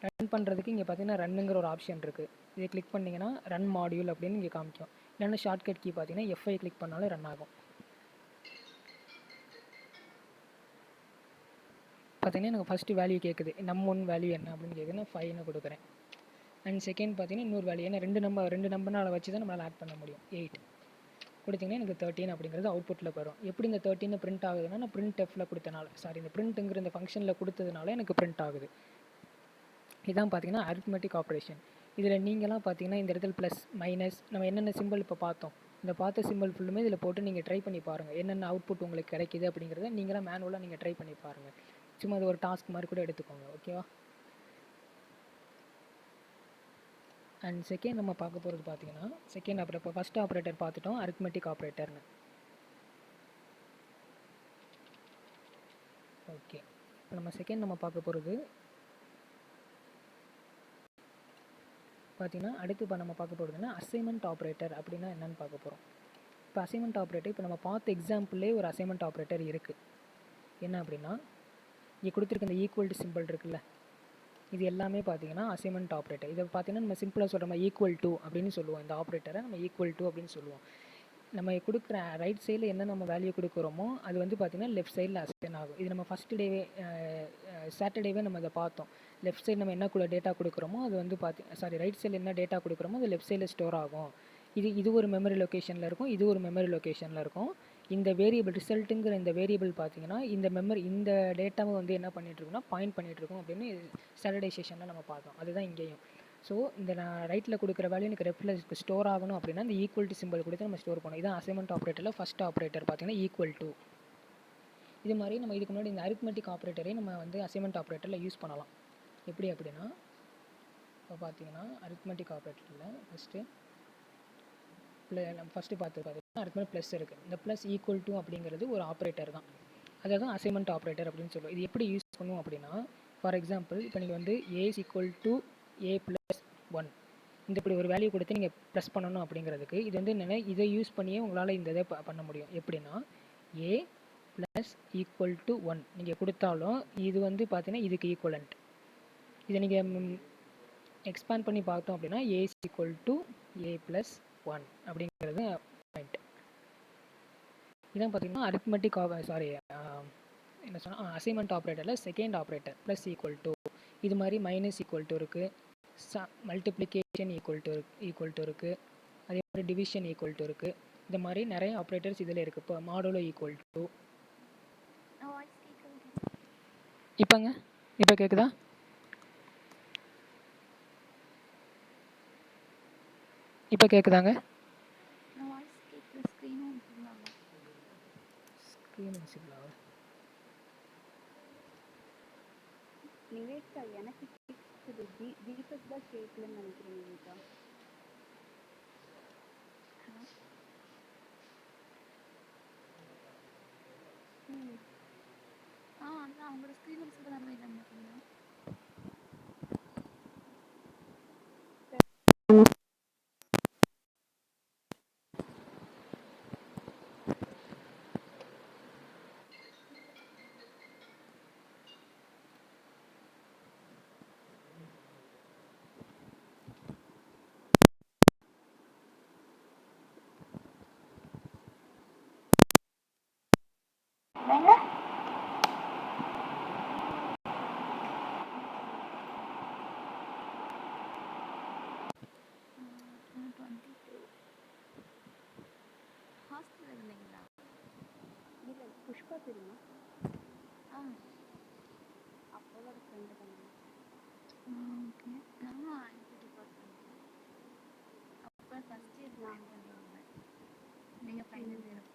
ரன் பண்ணுறதுக்கு இங்கே பார்த்தீங்கன்னா ரன்னுங்கிற ஒரு ஆப்ஷன் இருக்குது. இதை கிளிக் பண்ணிங்கன்னா ரன் மாடியூல் அப்படின்னு இங்கே காமிக்கும். இல்லைன்னா ஷார்ட்கட் கீ பார்த்தீங்கன்னா F5 கிளிக் பண்ணாலும் ரன் ஆகும். பார்த்தீங்கன்னா எனக்கு ஃபஸ்ட்டு வேல்யூ கேட்குது, நம் 1 வேல்யூ என்ன அப்படின்னு கேட்குது. நான் 5ன்னு கொடுக்குறேன். அண்ட் செகண்ட் பார்த்தீங்கன்னா இன்னொரு வேல்யூ, ஏன்னா ரெண்டு நம்பர்னால் வச்சு தான் நம்மளால் ஆட் பண்ண முடியும். 8 கொடுத்திங்கன்னா எனக்கு 13 அப்படிங்கிறது அவுட்புட்டில் வரும். எப்படி இந்த 13 பிரிண்ட் ஆகுதுன்னா நான் printfல கொடுத்தனால, இந்த பிரிண்ட்டுங்கிற இந்த ஃபங்க்ஷனில் கொடுத்ததுனால எனக்கு பிரிண்ட் ஆகுது. இதான் பார்த்தீங்கன்னா அரித்மெட்டிக் ஆப்ரேஷன். இதில் நீங்களாம் பார்த்தீங்கன்னா இந்த இடத்துல ப்ளஸ் மைனஸ் நம்ம என்னென்ன சிம்பிள் இப்போ பார்த்தோம், இந்த பார்த்த சிம்பிள் ஃபுல்லுமே இதில் போட்டு நீங்கள் ட்ரை பண்ணி பாருங்கள். என்னென்ன அவுட்புட் உங்களுக்கு கிடைக்கிது அப்படிங்கிறத நீங்களாம் மேனுவலாக நீங்கள் ட்ரை பண்ணி பாருங்கள். சும்மா அது ஒரு டாஸ்க் மாதிரி கூட எடுத்துக்கோங்க. ஓகேவா? அண்ட் செகண்ட் நம்ம பார்க்க போகிறது பார்த்தீங்கன்னா செகண்ட் ஆப்ரேட்டர். இப்போ ஃபஸ்ட் ஆப்ரேட்டர் பார்த்துட்டோம், அரித்மெட்டிக் ஆப்ரேட்டர்னு. ஓகே, இப்போ நம்ம செகண்ட் நம்ம பார்க்க போகிறது பார்த்தீங்கன்னா அடுத்து இப்போ நம்ம பார்க்க போகிறதுன்னா அசைன்மெண்ட் ஆப்ரேட்டர் அப்படின்னா என்னென்னு பார்க்க போகிறோம். இப்போ அசைன்மெண்ட் ஆப்ரேட்டர் இப்போ நம்ம பார்த்த எக்ஸாம்பிள்லேயே ஒரு அசைன்மெண்ட் ஆப்ரேட்டர் இருக்குது. என்ன அப்படின்னா இங்கே கொடுத்துருக்க இந்த ஈக்குவல் டு சிம்பிள் இருக்குல்ல, இது எல்லாமே பார்த்தீங்கன்னா அசைன்மெண்ட் ஆப்ரேட்டர். இதை பார்த்தீங்கன்னா நம்ம சிம்பிளாக சொல்கிற மாதிரி ஈக்குவல் டு அப்படின்னு சொல்லுவோம். இந்த ஆப்ரேட்டரை நம்ம ஈக்குவல் டு அப்படின்னு சொல்லுவோம். நம்ம கொடுக்குற ரைட் சைடில் என்ன நம்ம வேல்யூ கொடுக்குறோமோ அது வந்து பார்த்திங்கன்னா லெஃப்ட் சைடில் அசைன் ஆகும். இது நம்ம ஃபஸ்ட்டு டேவே சாட்டர்டேவே நம்ம அதை பார்த்தோம். லெஃப்ட் சைடு நம்ம என்ன டேட்டா கொடுக்குறோமோ அது வந்து ரைட் சைடில் என்ன டேட்டா கொடுக்குறோமோ அது லெஃப்ட் சைடில் ஸ்டோர் ஆகும். இது ஒரு மெமரி லொக்கேஷனில் இருக்கும், இது ஒரு மெமரி லொக்கேஷனில் இருக்கும். இந்த வேரியபிள் ரிசல்ட்டுங்கிற இந்த வேரியபிள் பார்த்தீங்கன்னா இந்த டேட்டாவை வந்து என்ன பண்ணிகிட்ருக்கோம்னா பாயிண்ட் பண்ணிகிட்ருக்கோம் அப்படின்னு சாட்டர்டே செஷனில் நம்ம பார்த்தோம். அதுதான் இங்கேயும். ஸோ இந்த நான் ரைட்டில் கொடுக்குற வேல்யூ எனக்கு லெஃப்ட்டில் ஸ்டோர் ஆகணும் அப்படின்னா இந்த ஈக்குவல் டு சிம்பிள் கொடுத்து நம்ம ஸ்டோர் பண்ணணும். இதான் அசைன்மெண்ட் ஆப்ரேட்டரில் ஃபஸ்ட் ஆப்ரேட்டர் பார்த்தீங்கன்னா ஈக்குவல் டு. இது மாதிரி நம்ம இதுக்கு முன்னாடி இந்த அரித்மெட்டிக் ஆப்ரேட்டரையும் நம்ம வந்து அசைன்மெண்ட் ஆப்ரேட்டரில் யூஸ் பண்ணலாம். எப்படி அப்படின்னா இப்போ பார்த்தீங்கன்னா அரித்மெட்டிக் ஆப்ரேட்டரில் ஃபஸ்ட்டு பார்த்தீங்கன்னா அரித்மெட்டிக் ப்ளஸ் இருக்குது. இந்த ப்ளஸ் ஈக்குவல் டு அப்படிங்கிறது ஒரு ஆப்ரேட்டர் தான். அதை தான் அசைன்மெண்ட் ஆப்ரேட்டர் அப்படின்னு சொல்லுவோம். இது எப்படி யூஸ் பண்ணுவோம் அப்படின்னா ஃபார் எக்ஸாம்பிள் இப்போ நீங்கள் வந்து A is equal to A plus 1 இந்த இப்படி ஒரு வேல்யூ கொடுத்து நீங்கள் ப்ளஸ் பண்ணணும் அப்படிங்கிறதுக்கு இது வந்து என்னென்னா இதை யூஸ் பண்ணியே உங்களால் இந்த இதை பண்ண முடியும். எப்படின்னா ஏ ப்ளஸ் ஈக்குவல் டு 1 நீங்கள் கொடுத்தாலும் இது வந்து பார்த்தீங்கன்னா இதுக்கு ஈக்குவலண்ட். இதை நீங்கள் எக்ஸ்பேண்ட் பண்ணி பார்த்தோம் அப்படின்னா A is equal to A plus 1 அப்படிங்கிறது பாயிண்ட். இதான் பார்த்தீங்கன்னா அரித்மெட்டிக் என்ன சொன்னால் அசைன்மெண்ட் ஆப்ரேட்டரில் second operator plus equal to. இது மாதிரி மைனஸ் ஈக்குவல் டு இருக்குது, மல்டிப்ளிகேஷன் ஈக்குவல் டு இருக்குது, அதே மாதிரி டிவிஷன் ஈக்குவல் டு இருக்குது. இந்த மாதிரி நிறைய ஆப்ரேட்டர்ஸ் இதில் இருக்குது. இப்போ மாடுலோ ஈக்குவல் டு. இப்போ கேட்குதா? இப்போ கேட்குதாங்க? நிவேதா எனக்கு கேட்குது. தீபக் தான் கேட்கலன்னு நினைக்கிறேன். நிவேதா அதான் அவங்களோட ஸ்க்ரீன் ரிசல்ட் தான் இல்லை நினைக்கிறீங்க. ஹாஸ்டலில் இருந்தீங்களா? இல்லை, புஷ்பா தெரியுமா? அப்போவோட ஃப்ரெண்டு தானே. ஓகே. நானும் ஐடி டிபார்ட்மெண்ட். அப்போ ஃபஸ்ட் இயர் ஜாயின் பண்ணியிருந்தேன். நீங்கள் ஃபைனல் இயர்.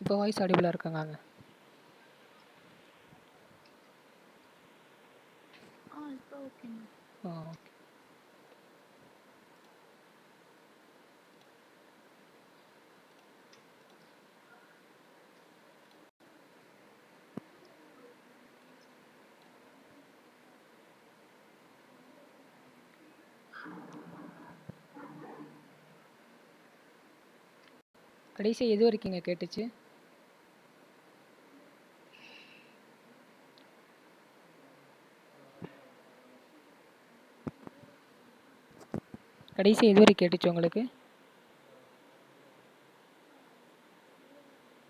இப்போ வாய்ஸ் ஆடிபிளாக இருக்காங்க. இப்போ ஓகேங்க. ஓகே. கடைசியாக எது வரைக்குங்க கேட்டுச்சு? கடைசி எது வரைக்கும் கேட்டுச்சு உங்களுக்கு?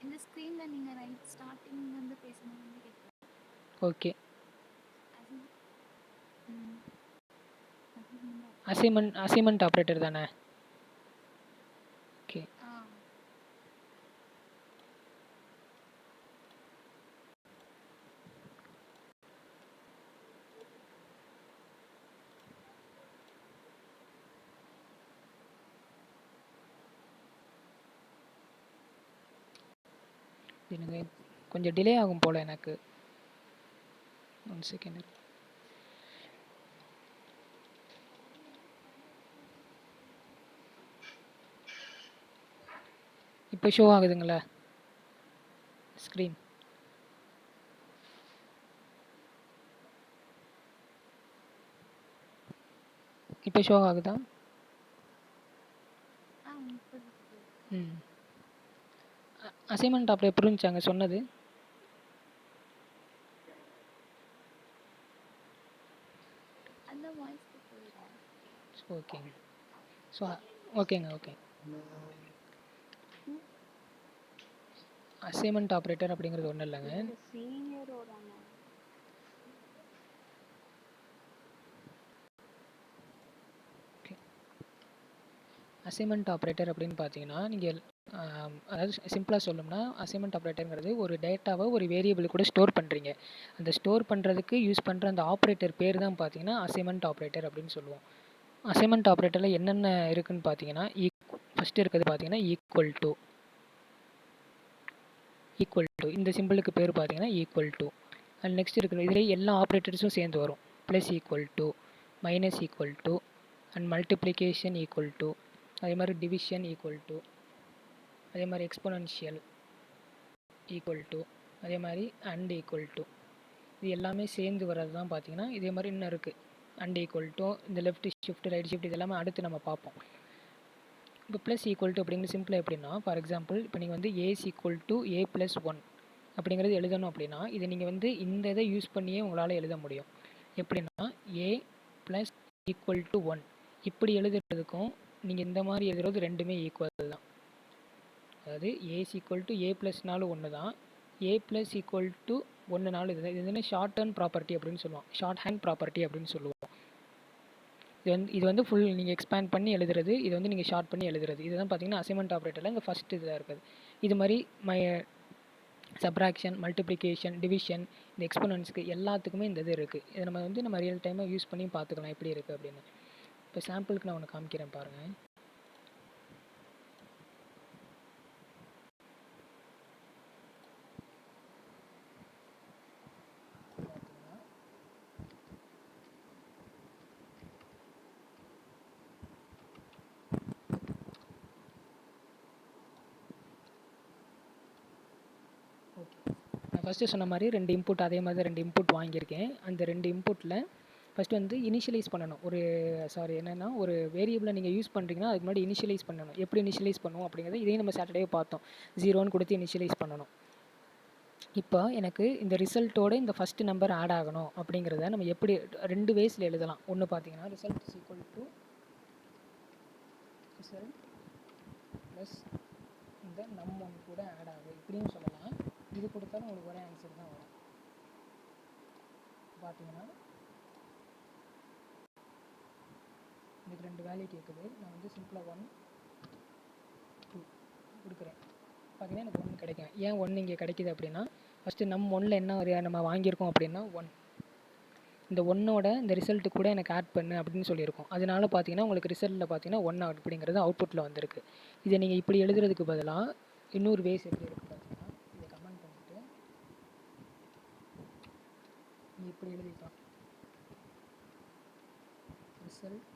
இந்த ஸ்க்ரீனில் நீங்கள் ரைட் ஸ்டார்டிங்லேருந்து பேசணும்னு கேட்குறேன். ஓகே. அது அசைன்மெண்ட் ஆப்ரேட்டர் தானே? ஓகே. எனக்கு கொஞ்சம் டிலே ஆகும் போல் எனக்கு. 1 செகண்ட். இப்போ ஷோ ஆகுதுங்களா ஸ்க்ரீன்? இப்போ ஷோ ஆகுதா? புரியுது. ம். அசைன்மெண்ட் அப்புறம் எப்படி இருந்துச்சாங்க சொன்னது? அந்த வாய்ஸ் புரியுதா? ஓகேங்க. ஸோ ஓகேங்க ஓகே. அசைன்மெண்ட் ஆப்ரேட்டர் அப்படிங்கிறது ஒன்றும் இல்லைங்க. சீனியரோடாங்க. அசைன்மெண்ட் ஆப்ரேட்டர் அப்படின்னு பார்த்தீங்கன்னா நீங்கள் அதாவது சிம்பிளாக சொல்லணும்னா அசைன்மெண்ட் ஆப்ரேட்டருங்கிறது ஒரு டேட்டாவை ஒரு வேரியபிள் கூட ஸ்டோர் பண்ணுறீங்க. அந்த ஸ்டோர் பண்ணுறதுக்கு யூஸ் பண்ணுற அந்த ஆப்ரேட்டர் பேர் தான் பார்த்தீங்கன்னா அசைன்மெண்ட் ஆப்ரேட்டர் அப்படின்னு சொல்லுவோம். அசைன்மெண்ட் ஆப்ரேட்டரில் என்னென்ன இருக்குதுன்னு பார்த்தீங்கன்னா ஃபஸ்ட்டு இருக்கிறது பார்த்தீங்கன்னா ஈக்குவல் டு இந்த சிம்பிளுக்கு பேர் பார்த்தீங்கன்னா ஈக்குவல் டு. அண்ட் நெக்ஸ்ட் இருக்கிற இதில் எல்லா ஆப்ரேட்டர்ஸும் சேர்ந்து வரும். Plus equal to, minus equal to, and multiplication equal to, அதே மாதிரி டிவிஷன் ஈக்குவல் டு, அதே மாதிரி எக்ஸ்பொனன்ஷியல் ஈக்குவல் டு, அதே மாதிரி அண்ட் ஈக்குவல் டு. இது எல்லாமே சேர்ந்து வர்றது தான் பார்த்தீங்கன்னா இதே மாதிரி இன்னும் இருக்குது. அண்ட் ஈக்குவல் டு, இந்த லெஃப்ட் ஷிஃப்ட் ரைட் ஷிஃப்ட் இது எல்லாமே அடுத்து நம்ம பார்ப்போம். இப்போ ப்ளஸ் ஈக்குவல் டு அப்படிங்கிற சிம்பிளாக எப்படின்னா, ஃபார் எக்ஸாம்பிள் இப்போ நீங்கள் வந்து S equal to A plus one அப்படிங்கிறது எழுதணும் அப்படின்னா இதை நீங்கள் வந்து இந்த இதை யூஸ் பண்ணியே உங்களால் எழுத முடியும். எப்படின்னா ஏ ப்ளஸ் ஈக்குவல் டு ஒன் இப்படி எழுதுறதுக்கும் நீங்கள் இந்த மாதிரி எழுதுறது ரெண்டுமே ஈக்குவல் தான். அதாவது ஏஸ் ஈக்குவல் டு ஏ ப்ளஸ்னாலும் ஒன்று தான், ஏ ப்ளஸ் ஈக்குவல் டு ஒன்றுனாலும் இது இது வந்து ஷார்ட் ஹேண்ட் ப்ராப்பர்ட்டி அப்படின்னு சொல்லுவோம். ஷார்ட் ஹேண்ட் ப்ராப்பர்ட்டி அப்படின்னு சொல்லுவோம். இது வந்து ஃபுல் நீங்கள் எக்ஸ்பேண்ட் பண்ணி எழுதுறது, இது வந்து நீங்கள் ஷார்ட் பண்ணி எழுதுறது. இதுதான் பார்த்தீங்கன்னா அசைன்மெண்ட் ஆப்ரேட்டரில் இந்த ஃபஸ்ட் இதாக இருக்குது. இது மாதிரி சப்ராக்ஷன், மல்டிப்ளிகேஷன், டிவிஷன், இந்த எக்ஸ்பொனன்ட்ஸ்க்கு எல்லாத்துக்குமே இந்த இது இருக்குது. இதை நம்ம ரியல் டைமாக யூஸ் பண்ணி பார்த்துக்கலாம் எப்படி இருக்குது அப்படின்னு. இப்போ சாம்பிளுக்கு நான் ஒன்று காமிக்கிறேன் பாருங்கள். நான் ஃபஸ்ட்டு சொன்ன மாதிரி 2 இன்புட் அதே மாதிரி 2 இன்புட் வாங்கியிருக்கேன். அந்த 2 இன்புட்டில் ஃபஸ்ட்டு வந்து இனிஷியலைஸ் பண்ணணும். என்னென்னா ஒரு வேரியபிளை நீங்கள் யூஸ் பண்ணுறீங்கன்னா அதுக்கு முன்னாடி இனிஷியலைஸ் பண்ணணும். எப்படி இனிஷியலைஸ் பண்ணுவோம் அப்படிங்கிறது இதையும் நம்ம சாட்டர்டே பார்த்தோம். 0ன்னு கொடுத்து இனிஷியலைஸ் பண்ணணும். இப்போ எனக்கு இந்த ரிசல்ட்டோட இந்த ஃபஸ்ட்டு நம்பர் ஆட் ஆகணும் அப்படிங்கிறத நம்ம எப்படி 2 வேஸில் எழுதலாம். ஒன்று பார்த்தீங்கன்னா result is equal to result plus இந்த நம்1 கூட ஆட் ஆகும் இப்படின்னு சொல்லலாம். இது கொடுத்தாலும் உங்களுக்கு ஒரே ஆன்சர் தான் வரும். பார்த்தீங்கன்னா இதுக்கு 2 வேல்யூ கேட்குது. நான் வந்து சிம்பிளாக 1 2 கொடுக்குறேன். பார்த்தீங்கன்னா எனக்கு 1 கிடைக்கும். ஏன் 1 இங்கே கிடைக்கிது அப்படின்னா ஃபஸ்ட்டு நம் 1ல் என்ன நம்ம வாங்கியிருக்கோம் அப்படின்னா 1. இந்த 1ஓட இந்த ரிசல்ட்டு கூட எனக்கு ஆட் பண்ணு அப்படின்னு சொல்லியிருக்கோம். அதனால பார்த்தீங்கன்னா உங்களுக்கு ரிசல்ட்டில் பார்த்தீங்கன்னா 1 அப்படிங்கிறது அவுட்புட்டில் வந்திருக்கு. இதை நீங்கள் இப்படி எழுதுறதுக்கு பதிலாக இன்னொரு வேஸ் எப்படி இருக்குது பார்த்தீங்கன்னா இதை கமெண்ட் பண்ணிவிட்டு நீங்கள் இப்படி எழுதிக்கலாம். ரிசல்ட்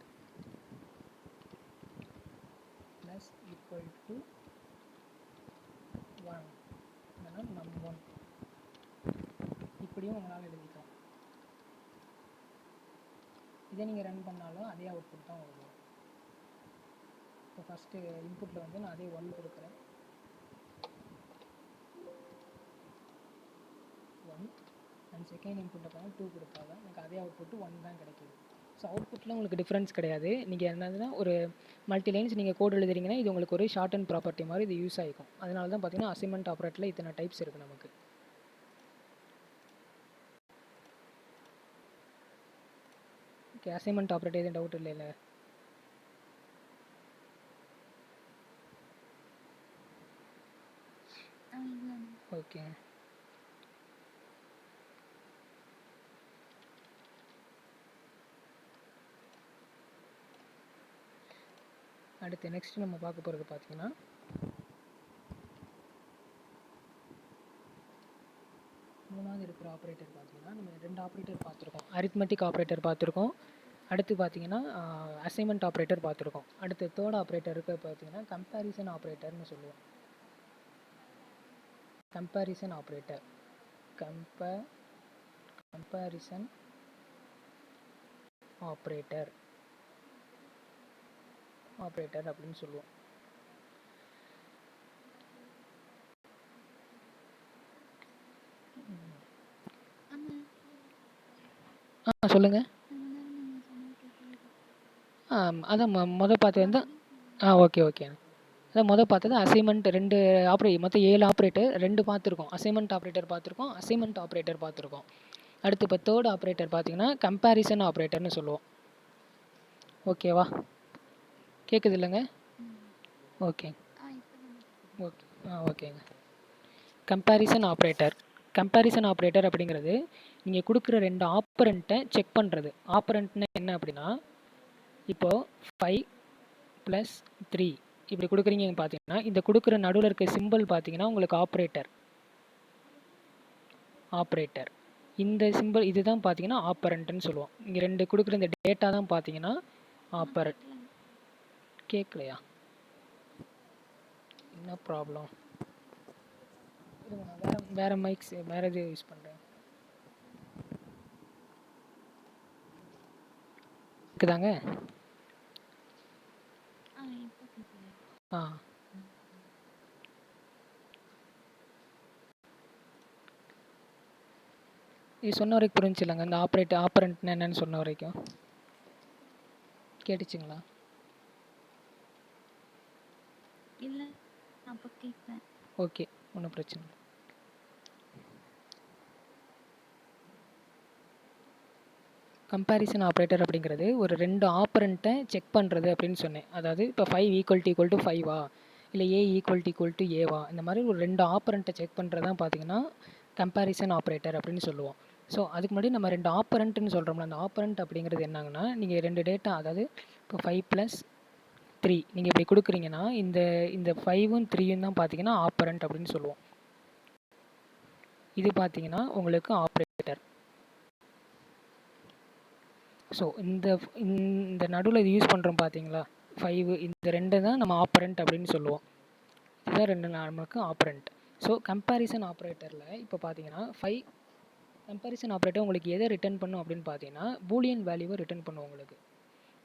ப்ளஸ் ஈக்குவல் டு 1 இல்லைனா நம்1 இப்படியும் உங்களால் எழுதிக்கலாம். இதை நீங்கள் ரன் பண்ணாலும் அதே அவுட்புட் தான் வரும். இப்போ ஃபஸ்ட்டு இன்புட்டில் வந்து நான் அதே 1 கொடுக்குறேன். 1 அண்ட் செகண்ட் இன்புட்டில் பார்த்தா 2 கொடுத்தா தான் எனக்கு அதே அவுட்புட்டு 1 தான் கிடைக்கிது. ஸோ அவுட்புட்டில் உங்களுக்கு டிஃப்ரென்ஸ் கிடையாது. நீங்கள் என்னதுன்னா ஒரு மல்டி லைன்ஸ் நீங்கள் கோட் எழுதுறீங்கன்னா இது உங்களுக்கு ஒரு ஷார்ட் அண்ட் ப்ராப்பர்ட்டி மாதிரி இது யூஸ் ஆகிக்கும். அதனால தான் பார்த்தீங்கன்னா அசைன்மெண்ட் ஆப்ரேட்டரில் இத்தனை டைப்ஸ் இருக்குது நமக்கு. ஓகே, அசைன்மெண்ட் ஆப்ரேட்டர் எதுவும் டவுட் இல்லைல்ல? ஓகே, அடுத்து நெக்ஸ்ட் நம்ம பார்க்க போகிறது பார்த்தீங்கன்னா மூணாவது இருக்கிற ஆப்ரேட்டர் பார்த்தீங்கன்னா நம்ம 2 ஆப்ரேட்டர் பார்த்துருக்கோம். அரித்மெட்டிக் ஆப்ரேட்டர் பார்த்துருக்கோம். அடுத்து பார்த்தீங்கன்னா அசைன்மெண்ட் ஆப்ரேட்டர் பார்த்துருக்கோம். அடுத்து தேர்ட் ஆப்ரேட்டர் இருக்க பார்த்தீங்கன்னா கம்பேரிசன் ஆப்ரேட்டர்னு சொல்லுவோம். Comparison operator. கம்பேரிசன் ஆப்ரேட்டர் அப்படின்னு சொல்லுவோம். சொல்லுங்க. அதான் பார்த்தது வந்து ஓகே. அதான் பார்த்தது அசைன்மெண்ட் 2 மொத்தம் 7 ஆப்ரேட்டர் 2 பார்த்துருக்கோம். அசைன்மெண்ட் ஆப்ரேட்டர் பார்த்துருக்கோம். அடுத்து இப்போ தேர்ட் ஆப்ரேட்டர் பார்த்தீங்கன்னா கம்பேரிசன் ஆப்ரேட்டர்னு சொல்லுவோம். ஓகேவா? கேட்குது இல்லைங்க? ஓகே. ஓகேங்க. கம்பேரிசன் ஆப்ரேட்டர் அப்படிங்கிறது நீங்கள் கொடுக்குற 2 ஆப்பரண்ட்டை செக் பண்ணுறது. ஆப்பரண்ட்னா என்ன அப்படின்னா, இப்போது 5 + 3 இப்படி கொடுக்குறீங்கன்னு பார்த்தீங்கன்னா, இந்த கொடுக்குற நடுவில் இருக்க சிம்பிள் பார்த்தீங்கன்னா உங்களுக்கு ஆப்ரேட்டர். இந்த சிம்பிள் இதுதான் பார்த்தீங்கன்னா ஆப்பரண்ட்னு சொல்லுவோம். இங்கே 2 கொடுக்குற இந்த டேட்டா தான் பார்த்தீங்கன்னா ஆப்பரண்ட். கேட்கலையா? என்ன ப்ராப்ளம்? நான் வேறு மைக்ஸ் வேறு இது யூஸ் பண்ணுறேன். இருக்குதாங்க? இது சொன்ன வரைக்கும் புரிஞ்சு இல்லைங்க? இந்த ஆப்பரண்ட்னா என்னன்னு சொன்ன வரைக்கும் கேட்டுச்சுங்களா? இல்லை, அப்போ கேட்குறேன். ஓகே, ஒன்றும் பிரச்சனை இல்லை. கம்பேரிசன் ஆப்ரேட்டர் அப்படிங்கிறது ஒரு 2 ஆப்பரண்ட்டை செக் பண்ணுறது அப்படின்னு சொன்னேன். அதாவது இப்போ 5 ஈக்குவல் டு 5வா, இல்லை A ஈக்குவல் டு ஏவா, இந்த மாதிரி ஒரு 2 ஆப்பரண்ட்டை செக் பண்ணுறது தான் பார்த்தீங்கன்னா கம்பேரிசன் ஆப்ரேட்டர் அப்படின்னு சொல்லுவோம். ஸோ அதுக்கு முன்னாடி நம்ம 2 ஆப்பரண்ட்டுன்னு சொல்கிறோம்ல, அந்த ஆப்பரண்ட் அப்படிங்கிறது என்னங்கன்னா, நீங்கள் 2 டேட்டா, அதாவது இப்போ 5 + 3 நீங்கள் இப்படி கொடுக்குறீங்கன்னா இந்த 5ம் 3யும் தான் பார்த்தீங்கன்னா ஆப்பரண்ட் அப்படின்னு சொல்லுவோம். இது பார்த்தீங்கன்னா உங்களுக்கு ஆப்ரேட்டர். ஸோ இந்த நடுவில் இது யூஸ் பண்ணுறோம் பார்த்தீங்களா, 5, இந்த 2 தான் நம்ம ஆப்பரண்ட் அப்படின்னு சொல்லுவோம். இதுதான் 2 நமக்கு ஆப்பரண்ட். ஸோ கம்பேரிசன் ஆப்ரேட்டரில் இப்போ பார்த்தீங்கன்னா 5 கம்பேரிசன் ஆப்ரேட்டர் உங்களுக்கு எதை ரிட்டர்ன் பண்ணும் அப்படின்னு பார்த்தீங்கன்னா பூலியன் வேல்யூவை ரிட்டர்ன் பண்ணும் உங்களுக்கு.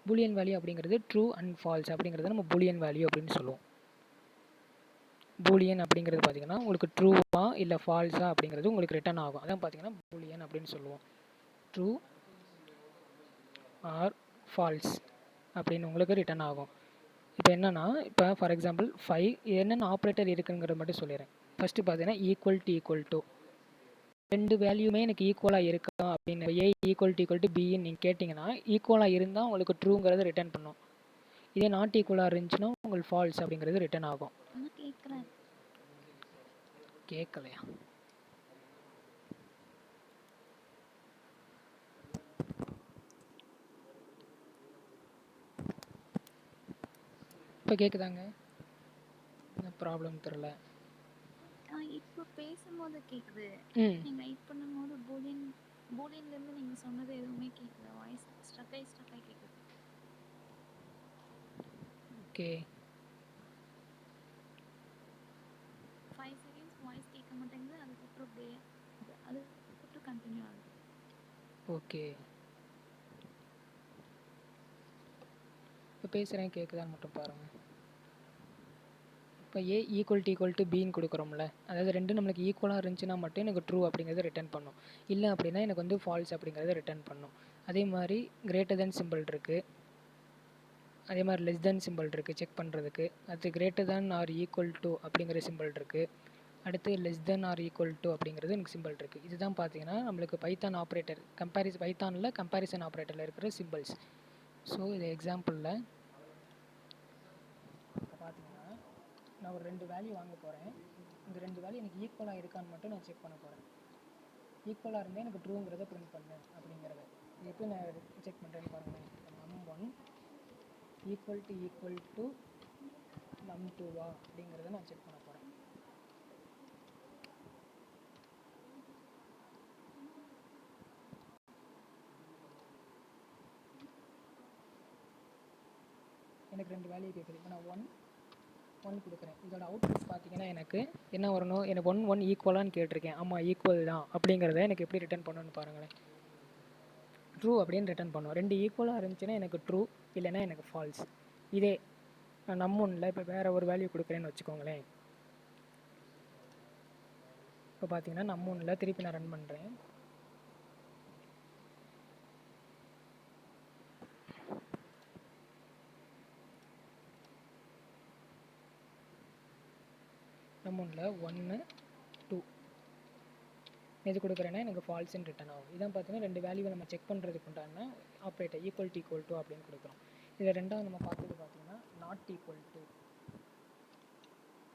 பூலியன் வேல்யூ அப்படிங்கிறது ட்ரூ அண்ட் ஃபால்ஸ் அப்படிங்கிறத நம்ம பூலியன் வேல்யூ அப்படின்னு சொல்லுவோம். பூலியன் அப்படிங்கிறது பார்த்தீங்கன்னா உங்களுக்கு ட்ரூவா இல்லை ஃபால்ஸா அப்படிங்கிறது உங்களுக்கு ரிட்டர்ன் ஆகும். அதான் பார்த்தீங்கன்னா பூலியன் அப்படின்னு சொல்லுவோம். ட்ரூ ஆர் ஃபால்ஸ் அப்படின்னு உங்களுக்கு ரிட்டர்ன் ஆகும். இப்போ என்னென்னா, இப்போ ஃபார் எக்ஸாம்பிள் 5 என்னென்ன ஆப்ரேட்டர் இருக்குங்கிறத மட்டும் சொல்லிடுறேன். ஃபஸ்ட்டு பார்த்தீங்கன்னா ஈக்குவல் டு 2 வேல்யூமே எனக்கு ஈக்குவலாக இருக்கா அப்படின்னு, A ஈக்குவல் டு பின்னு நீங்கள் கேட்டிங்கன்னா ஈக்குவலாக இருந்தால் உங்களுக்கு ட்ரூங்கிறத ரிட்டர்ன் பண்ணும். இதே நாட் ஈக்குவலாக இருந்துச்சுன்னா உங்களுக்கு ஃபால்ஸ் அப்படிங்கிறது ரிட்டர்ன் ஆகும். கேட்கலையா? இப்போ கேட்குதாங்க? என்ன ப்ராப்ளம் தெரில. இப்போ பேசும்போது கேட்குது. நீங்கள் டைப் பண்ணும்போது பூலியன்லேருந்து நீங்கள் சொன்னது எதுவுமே கேட்கல. வாய்ஸ் ஸ்ட்ரக் ஆகி கேட்குது. ஓகே. 5 செகண்ட்ஸ் வாய்ஸ் கேட்க மாட்டேங்குது. அதுக்கப்புறம் அப்படியே அதுக்கப்புறம் கண்டினியூ ஆகுது. ஓகே, இப்போ பேசுகிறேன், கேட்குதான்னு மட்டும் பாருங்கள். இப்போ A ஈக்குவல் டு பின்னு கொடுக்குறோம்ல, அதாவது 2 நம்மளுக்கு ஈக்குவலாக இருந்துச்சுன்னா மட்டும் எனக்கு ட்ரூ அப்படிங்கிறத ரிட்டர்ன் பண்ணும். இல்லை அப்படின்னா எனக்கு வந்து ஃபால்ஸ் அப்படிங்கிறத ரிட்டர்ன் பண்ணும். அதே மாதிரி கிரேட்டர் தென் சிம்பிள் இருக்குது, அதே மாதிரி லெஸ் தென் சிம்பிள் இருக்குது செக் பண்ணுறதுக்கு. அடுத்து greater than or equal to அப்படிங்கிற சிம்பிள் இருக்குது. அடுத்து less than or equal to அப்படிங்கிறது எனக்கு சிம்பிள் இருக்குது. இதுதான் பார்த்தீங்கன்னா நம்மளுக்கு பைத்தான் ஆப்ரேட்டர் பைத்தானில் கம்பேரிசன் ஆப்ரேட்டரில் இருக்கிற சிம்பிள்ஸ். ஸோ இது எக்ஸாம்பிளில் பார்த்தீங்கன்னா நான் ஒரு 2 வேல்யூ வாங்க போகிறேன். இந்த 2 வேல்யூ எனக்கு ஈக்குவலாக இருக்கான்னு மட்டும் நான் செக் பண்ண போகிறேன். ஈக்குவலாக இருந்தால் எனக்கு ட்ரூங்கிறத பிரிண்ட் பண்ணு அப்படிங்கிறத. இது எப்படி நான் செக் பண்ணுறேன்னு பாருங்கள். num1 ஈக்குவல் டு num2வா அப்படிங்கிறத நான் செக் பண்ண போகிறேன். எனக்கு 2 வேல்யூ கேட்குது. இப்போ நான் 1 கொடுக்குறேன். இதோட அவுட்புட் பார்த்தீங்கன்னா எனக்கு என்ன வரணும், எனக்கு 1 1 ஈக்குவலான்னு கேட்டிருக்கேன். ஆமாம் ஈக்குவல் தான் அப்படிங்கிறத எனக்கு எப்படி ரிட்டர்ன் பண்ணணும்னு பாருங்களேன். ட்ரூ அப்படின்னு ரிட்டர்ன் பண்ணுவோம். 2 ஈக்குவலாக இருந்துச்சுன்னா எனக்கு ட்ரூ, இல்லைன்னா எனக்கு ஃபால்ஸ். இதே நான் நம்1ல் இப்போ வேறு ஒரு வேல்யூ கொடுக்குறேன்னு வச்சுக்கோங்களேன். இப்போ பார்த்தீங்கன்னா நம்1ல் திருப்பி நான் ரன் பண்ணுறேன். நம்1ல் 1 2 இது கொடுக்குறேன்னா எனக்கு ஃபால்ஸ்ன்னு ரிட்டன் ஆகும். இதான் பார்த்தீங்கன்னா 2 வேல்யூவை நம்ம செக் பண்ணுறதுக்கு உண்டான ஆப்ரேட்டர் ஈக்குவல் டு அப்படின்னு கொடுக்குறோம். இதில் ரெண்டாவது நம்ம பார்த்தது பார்த்தீங்கன்னா நாட் ஈக்குவல் டு.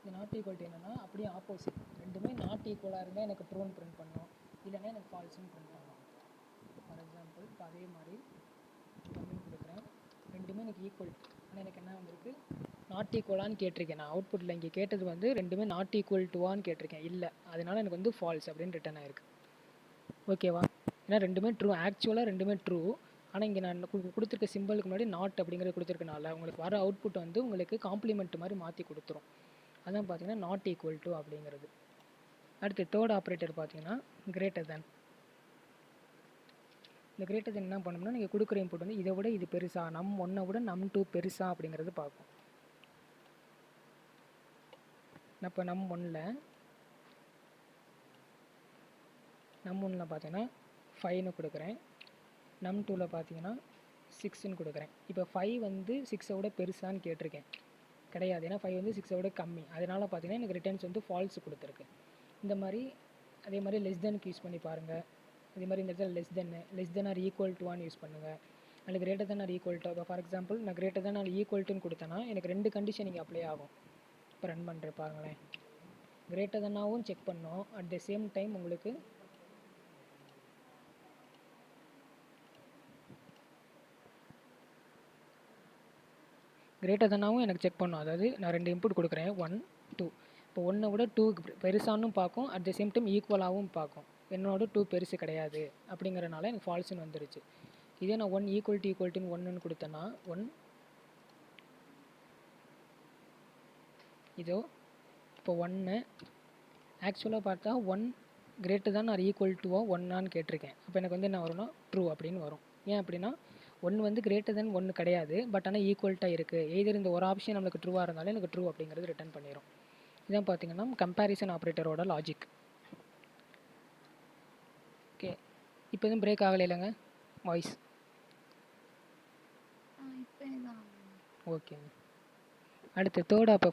இது நாட் ஈக்குவல் டு என்னென்னா அப்படியே ஆப்போசிட். ரெண்டுமே நாட் ஈக்குவலாக இருந்தால் எனக்கு ட்ரூன்னு பிரிண்ட் பண்ணணும், இல்லைன்னா எனக்கு ஃபால்ஸ்ன்னு பிரிண்ட் பண்ணணும். ஃபார் எக்ஸாம்பிள் இப்போ அதே மாதிரி அப்படின்னு கொடுக்குறேன். ரெண்டுமே எனக்கு ஈக்குவல் டு, ஆனால் எனக்கு என்ன வந்திருக்கு, நாட் ஈக்குவலான்னு கேட்டிருக்கேன். நான் அவுட்புட்டில் இங்கே கேட்டது வந்து ரெண்டுமே நாட் ஈக்குவல் டுவான்னு கேட்டிருக்கேன். இல்லை, அதனால எனக்கு வந்து ஃபால்ஸ் அப்படின்னு ரிட்டன் ஆயிருக்கு. ஓகேவா? ஏன்னா ரெண்டுமே ட்ரூ, ஆக்சுவலாக ரெண்டுமே ட்ரூ. ஆனால் இங்கே நான் கொடுத்துருக்க சிம்பிளுக்கு முன்னாடி நாட் அப்படிங்கிறது கொடுத்துருக்கனால உங்களுக்கு வர அவுட்புட் வந்து உங்களுக்கு காம்ப்ளிமெண்ட் மாதிரி மாற்றி கொடுத்துரும். அதான் பார்த்தீங்கன்னா நாட் ஈக்குவல் டு அப்படிங்கிறது. அடுத்து தேர்ட் ஆப்ரேட்டர் பார்த்தீங்கன்னா கிரேட்டர் தேன். இந்த கிரேட்டர் தேன் என்ன பண்ணணும்னா நீங்கள் கொடுக்குற இன்புட் வந்து இதை விட இது பெருசா, நம்1 விட நம்2 பெருசா அப்படிங்கிறது பார்க்கும். இப்போ நம்1ல் பார்த்தீங்கன்னா 5ன்னு கொடுக்குறேன். நம்2ல் பார்த்தீங்கன்னா 6ன்னு கொடுக்குறேன். இப்போ 5 வந்து 6ஐ விட பெருசான்னு கேட்டிருக்கேன். கிடையாது, ஏன்னா 5 வந்து 6ஐ விட கம்மி. அதனால் பார்த்தீங்கன்னா எனக்கு ரிட்டர்ன்ஸ் வந்து ஃபால்ஸ் கொடுத்துருக்கு. இந்த மாதிரி அதே மாதிரி லெஸ் தெனுக்கு யூஸ் பண்ணி பாருங்கள். அதே மாதிரி இந்த இடத்துல லெஸ் தென் ஆர் ஈக்குவல் டுவான்னு யூஸ் பண்ணுங்கள். அல்லது greater than or equal to. இப்போ ஃபார் எக்ஸாம்பிள் நான் கிரேட்டர் தென் ஆர் ஈக்குவல் டுன்னு கொடுத்தேன்னா எனக்கு 2 கண்டிஷன் இங்கே அப்ளை ஆகும். இப்போ ரன் பண்ணுறேன் பாருங்களேன். கிரேட்டர் தென்னாகவும் செக் பண்ணோம், அட் த சேம் டைம் உங்களுக்கு கிரேட்டர் தென்னாகவும் எனக்கு செக் பண்ணும். அதாவது நான் 2 இன்புட் கொடுக்குறேன், 1 2. இப்போ 1 விட 2 பெருசானும் பார்க்கும், அட் த சேம் டைம் ஈக்குவலாகவும் பார்க்கும். என்னோட 2 பெருசு கிடையாது அப்படிங்கிறனால எனக்கு ஃபால்ஸ்ன்னு வந்துருச்சு. இதே நான் 1 ஈக்குவல் டுன்னு 1ன்னு கொடுத்தேன்னா 1 இதோ இப்போ 1 ஆக்சுவலாக பார்த்தா 1 கிரேட்டர் தான் ஆர் ஈக்குவல் டுவோ 1ஆன்னு கேட்டிருக்கேன். அப்போ எனக்கு வந்து என்ன வரும்னா ட்ரூ அப்படின்னு வரும். ஏன் அப்படின்னா 1 வந்து கிரேட்டர் தென் 1 கிடையாது, பட் ஆனால் ஈக்குவல்ட்டாக இருக்குது. எய்தர் இந்த ஒரு ஆப்ஷன் நம்மளுக்கு ட்ரூவாக இருந்தாலும் எனக்கு ட்ரூ அப்படிங்கிறது ரிட்டர்ன் பண்ணிடும். இதான் பார்த்தீங்கன்னா கம்பேரிசன் ஆப்ரேட்டரோட லாஜிக். ஓகே, இப்போ எதுவும் பிரேக் ஆகலை இல்லைங்க வாய்ஸ்? ஓகேங்க. அடுத்து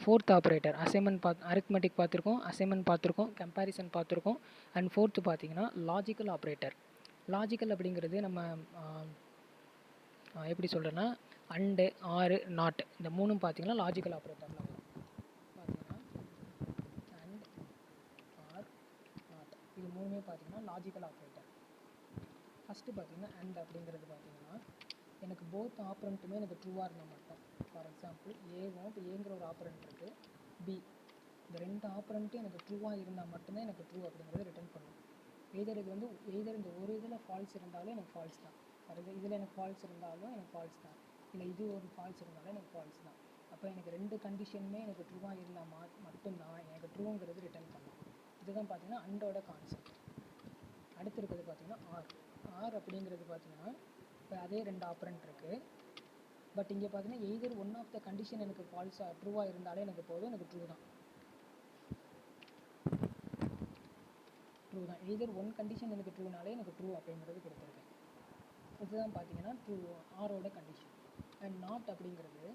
ஃபோர்த் ஆப்ரேட்டர் அசைன்மெண்ட் அரித்மெட்டிக் பார்த்துருக்கோம், அசைன்மெண்ட் பார்த்துருக்கோம், கம்பேரிசன் பார்த்துருக்கோம். அண்ட் ஃபோர்த்து பார்த்தீங்கன்னா லாஜிக்கல் ஆப்ரேட்டர். லாஜிக்கல் அப்படிங்கிறது நம்ம எப்படி சொல்கிறேன்னா அண்டு, ஆறு, நாட் இந்த மூணும் பார்த்தீங்கன்னா லாஜிக்கல் ஆப்ரேட்டரில் வரும். பார்த்தீங்கன்னா அண்ட், ஆர், நாட் இது மூணுமே பார்த்தீங்கன்னா லாஜிக்கல் ஆப்ரேட்டர். ஃபஸ்ட்டு பார்த்தீங்கன்னா அண்ட் அப்படிங்கிறது பார்த்தீங்கன்னா எனக்கு போத் ஆப்ரண்ட்டுமே எனக்கு ட்ரூவாக இருந்தால் மட்டும். ஃபார் எக்ஸாம்பிள் ஏவும், இப்போ ஏங்கிற ஒரு ஆப்ரண்ட் இருக்குது, பி, இந்த 2 ஆப்ரண்ட்டும் எனக்கு ட்ரூவாக இருந்தால் மட்டும்தான் எனக்கு ட்ரூ அப்படிங்கிறது ரிட்டர்ன் பண்ணும். எய்தர் இந்த ஒரு இதில் ஃபால்ஸ் இருந்தாலும் எனக்கு ஃபால்ஸ் தான், இதில் எனக்கு ஃபால்ஸ் இருந்தாலும் எனக்கு ஃபால்ஸ் தான், இல்லை இது ஒரு ஃபால்ஸ் இருந்தாலும் எனக்கு ஃபால்ஸ் தான். அப்போ எனக்கு 2 கண்டிஷனுமே எனக்கு ட்ரூவாக இருந்தால் மட்டும்தான் எனக்கு ட்ரூங்கிறது ரிட்டர்ன் பண்ணும். இதுதான் பார்த்தீங்கன்னா அண்டோட கான்செப்ட். அடுத்து இருக்கிறது பார்த்தீங்கன்னா ஆர் அப்படிங்கிறது பார்த்தீங்கன்னா இப்போ அதே 2 ஆப்ரண்ட் இருக்குது, பட் இங்கே பார்த்தீங்கன்னா either one of the condition எனக்கு ஃபால்ஸாக ட்ரூவாக இருந்தாலே எனக்கு போதும், எனக்கு ட்ரூ தான். எய்தர் ஒன் கண்டிஷன் எனக்கு ட்ரூனாலே எனக்கு ட்ரூ அப்படிங்கிறது கொடுத்துருக்கேன். இதுதான் பார்த்தீங்கன்னா ட்ரூ ஆரோட கண்டிஷன். அண்ட் நாட் அப்படிங்கிறது